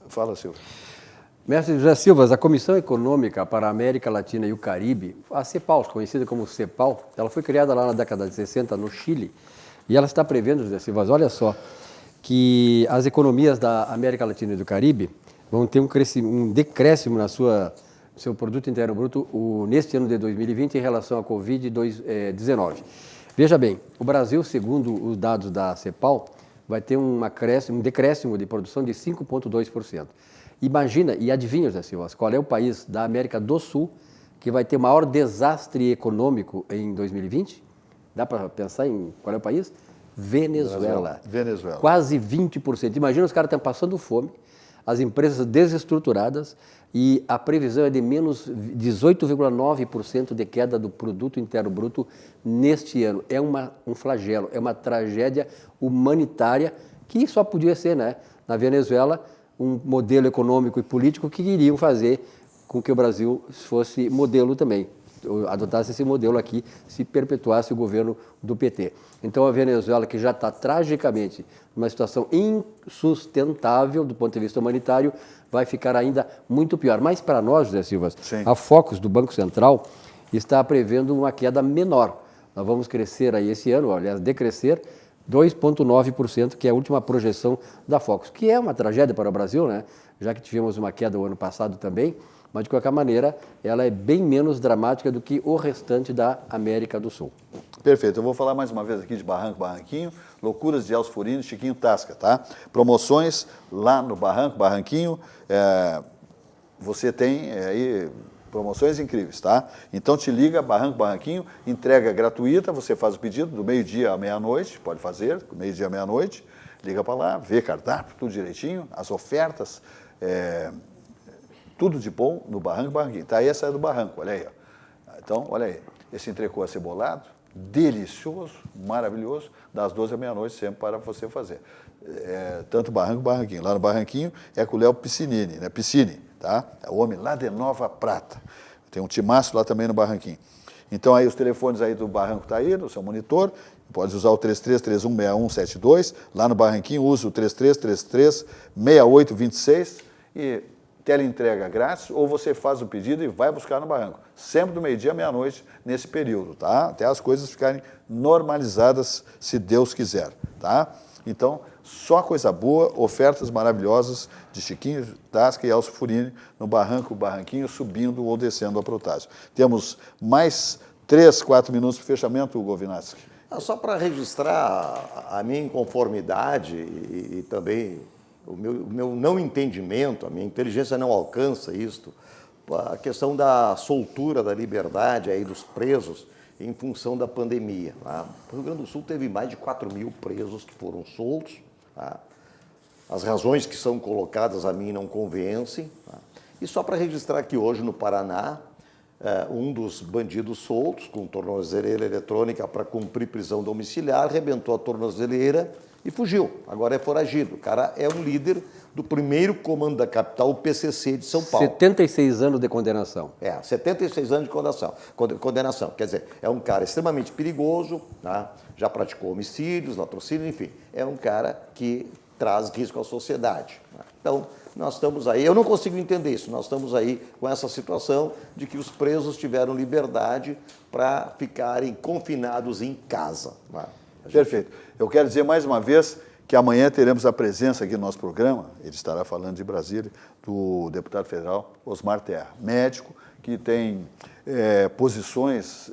Fala, Silvio. Mestre José Silva, a Comissão Econômica para a América Latina e o Caribe, a CEPAL, conhecida como CEPAL, ela foi criada lá na década de 60 no Chile e ela está prevendo, José Silva, olha só, que as economias da América Latina e do Caribe vão ter um decréscimo na seu produto interno bruto neste ano de 2020 em relação à Covid-19. Veja bem, o Brasil, segundo os dados da CEPAL, vai ter um decréscimo de produção de 5,2%. Imagina, e adivinha, José Silva, qual é o país da América do Sul que vai ter o maior desastre econômico em 2020? Dá para pensar em qual é o país? Venezuela. Quase 20%. Imagina, os caras estão passando fome, as empresas desestruturadas e a previsão é de menos 18,9% de queda do produto interno bruto neste ano. É um flagelo, é uma tragédia humanitária que só podia ser, né, na Venezuela, um modelo econômico e político que iriam fazer com que o Brasil fosse modelo também, adotasse esse modelo aqui, se perpetuasse o governo do PT. Então a Venezuela, que já está tragicamente numa situação insustentável do ponto de vista humanitário, vai ficar ainda muito pior. Mas para nós, José Silva, a Focus do Banco Central está prevendo uma queda menor. Nós vamos crescer aí esse ano, aliás, decrescer 2,9%, que é a última projeção da Focus, que é uma tragédia para o Brasil, né? Já que tivemos uma queda o ano passado também, mas de qualquer maneira ela é bem menos dramática do que o restante da América do Sul. Perfeito, eu vou falar mais uma vez aqui de Barranco, Barranquinho, loucuras de Elcio Furini, Chiquinho Tasca, tá? Promoções lá no Barranco, Barranquinho, você tem aí promoções incríveis, tá? Então te liga, Barranco, Barranquinho, entrega gratuita, você faz o pedido do meio-dia à meia-noite, pode fazer, do meio-dia à meia-noite, liga para lá, vê cardápio, tudo direitinho, as ofertas, tudo de bom no Barranco, Barranquinho. Tá aí, essa é do Barranco, olha aí. Ó. Então, olha aí, esse entrecô acebolado, delicioso, maravilhoso, das 12 à meia-noite sempre para você fazer. Tanto Barranco, Barranquinho. Lá no Barranquinho é com o Léo Piscinini, né? Piscine, tá? É o homem lá de Nova Prata. Tem um timaço lá também no Barranquinho. Então aí os telefones aí do Barranco tá aí, no seu monitor, pode usar o 33316172, lá no Barranquinho usa o 33336826 e teleentrega grátis, ou você faz o pedido e vai buscar no Barranco. Sempre do meio-dia à meia-noite nesse período, tá? Até as coisas ficarem normalizadas, se Deus quiser, tá? Então, só coisa boa, ofertas maravilhosas de Chiquinho Tasca e Elcio Furini no Barranco, Barranquinho, subindo ou descendo a Protásio. Temos mais 3, 4 minutos para o fechamento, Govinatski. Só para registrar a minha inconformidade e também o meu não entendimento, a minha inteligência não alcança isto, a questão da soltura da liberdade aí dos presos em função da pandemia. Tá? O Rio Grande do Sul teve mais de 4.000 presos que foram soltos. Tá? As razões que são colocadas a mim não convencem. Tá? E só para registrar que hoje no Paraná, um dos bandidos soltos com tornozeleira eletrônica para cumprir prisão domiciliar, arrebentou a tornozeleira e fugiu. Agora é foragido. O cara é um líder do primeiro comando da capital, o PCC de São Paulo. 76 anos de condenação. 76 anos de condenação. Quer dizer, é um cara extremamente perigoso, tá? Já praticou homicídios, latrocínio, enfim. É um cara que traz risco à sociedade. Tá? Então, nós estamos aí, eu não consigo entender isso, nós estamos aí com essa situação de que os presos tiveram liberdade para ficarem confinados em casa. Tá? Perfeito. Eu quero dizer mais uma vez que amanhã teremos a presença aqui no nosso programa, ele estará falando de Brasília, do deputado federal Osmar Terra, médico que tem posições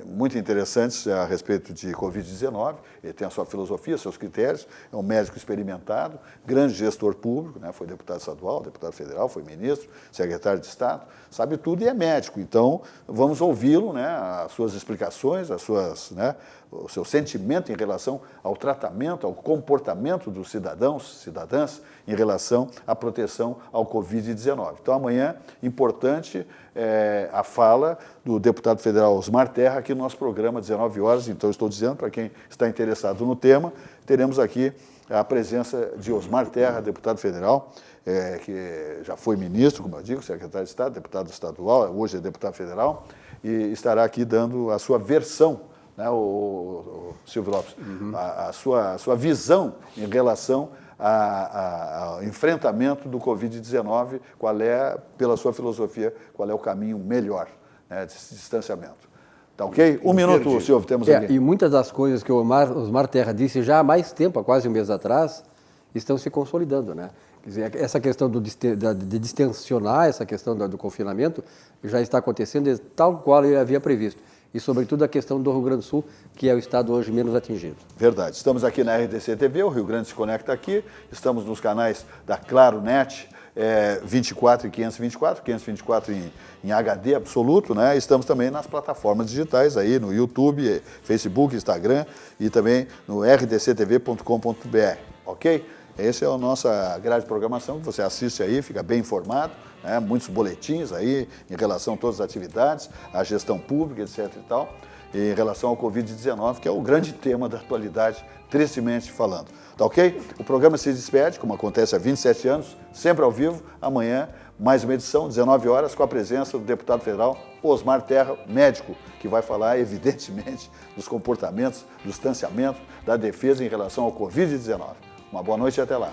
muito interessantes a respeito de Covid-19, ele tem a sua filosofia, seus critérios, é um médico experimentado, grande gestor público, né, foi deputado estadual, deputado federal, foi ministro, secretário de Estado, sabe tudo e é médico. Então, vamos ouvi-lo, né, as suas explicações, o seu sentimento em relação ao tratamento, ao comportamento dos cidadãos, cidadãs, em relação à proteção ao Covid-19. Então, amanhã, importante a fala do deputado federal Osmar Terra aqui no nosso programa, 19 horas. Então, estou dizendo, para quem está interessado no tema, teremos aqui a presença de Osmar Terra, deputado federal, que já foi ministro, como eu digo, secretário de Estado, deputado estadual, hoje é deputado federal, e estará aqui dando a sua versão, né, o Silvio Lopes, a sua visão em relação ao enfrentamento do Covid-19, qual é, pela sua filosofia, qual é o caminho melhor, né, desse distanciamento. Tá ok? Um minuto, Silvio, temos aqui. E muitas das coisas que o Osmar Terra disse já há mais tempo, há quase um mês atrás, estão se consolidando, né? Quer dizer, essa questão de distensionar, essa questão do confinamento, já está acontecendo tal qual ele havia previsto. E, sobretudo, a questão do Rio Grande do Sul, que é o estado hoje menos atingido. Verdade. Estamos aqui na RDC TV, o Rio Grande se conecta aqui. Estamos nos canais da Claro Net, 24 e 524, 524 em HD absoluto, né? Estamos também nas plataformas digitais aí, no YouTube, Facebook, Instagram e também no rdctv.com.br, ok? Essa é a nossa grade de programação, que você assiste aí, fica bem informado, né? Muitos boletins aí em relação a todas as atividades, a gestão pública, etc. e tal, em relação ao Covid-19, que é o grande tema da atualidade, tristemente falando. Tá ok? O programa se despede, como acontece há 27 anos, sempre ao vivo. Amanhã, mais uma edição, 19 horas, com a presença do deputado federal Osmar Terra, médico, que vai falar, evidentemente, dos comportamentos, do distanciamento, da defesa em relação ao Covid-19. Uma boa noite e até lá.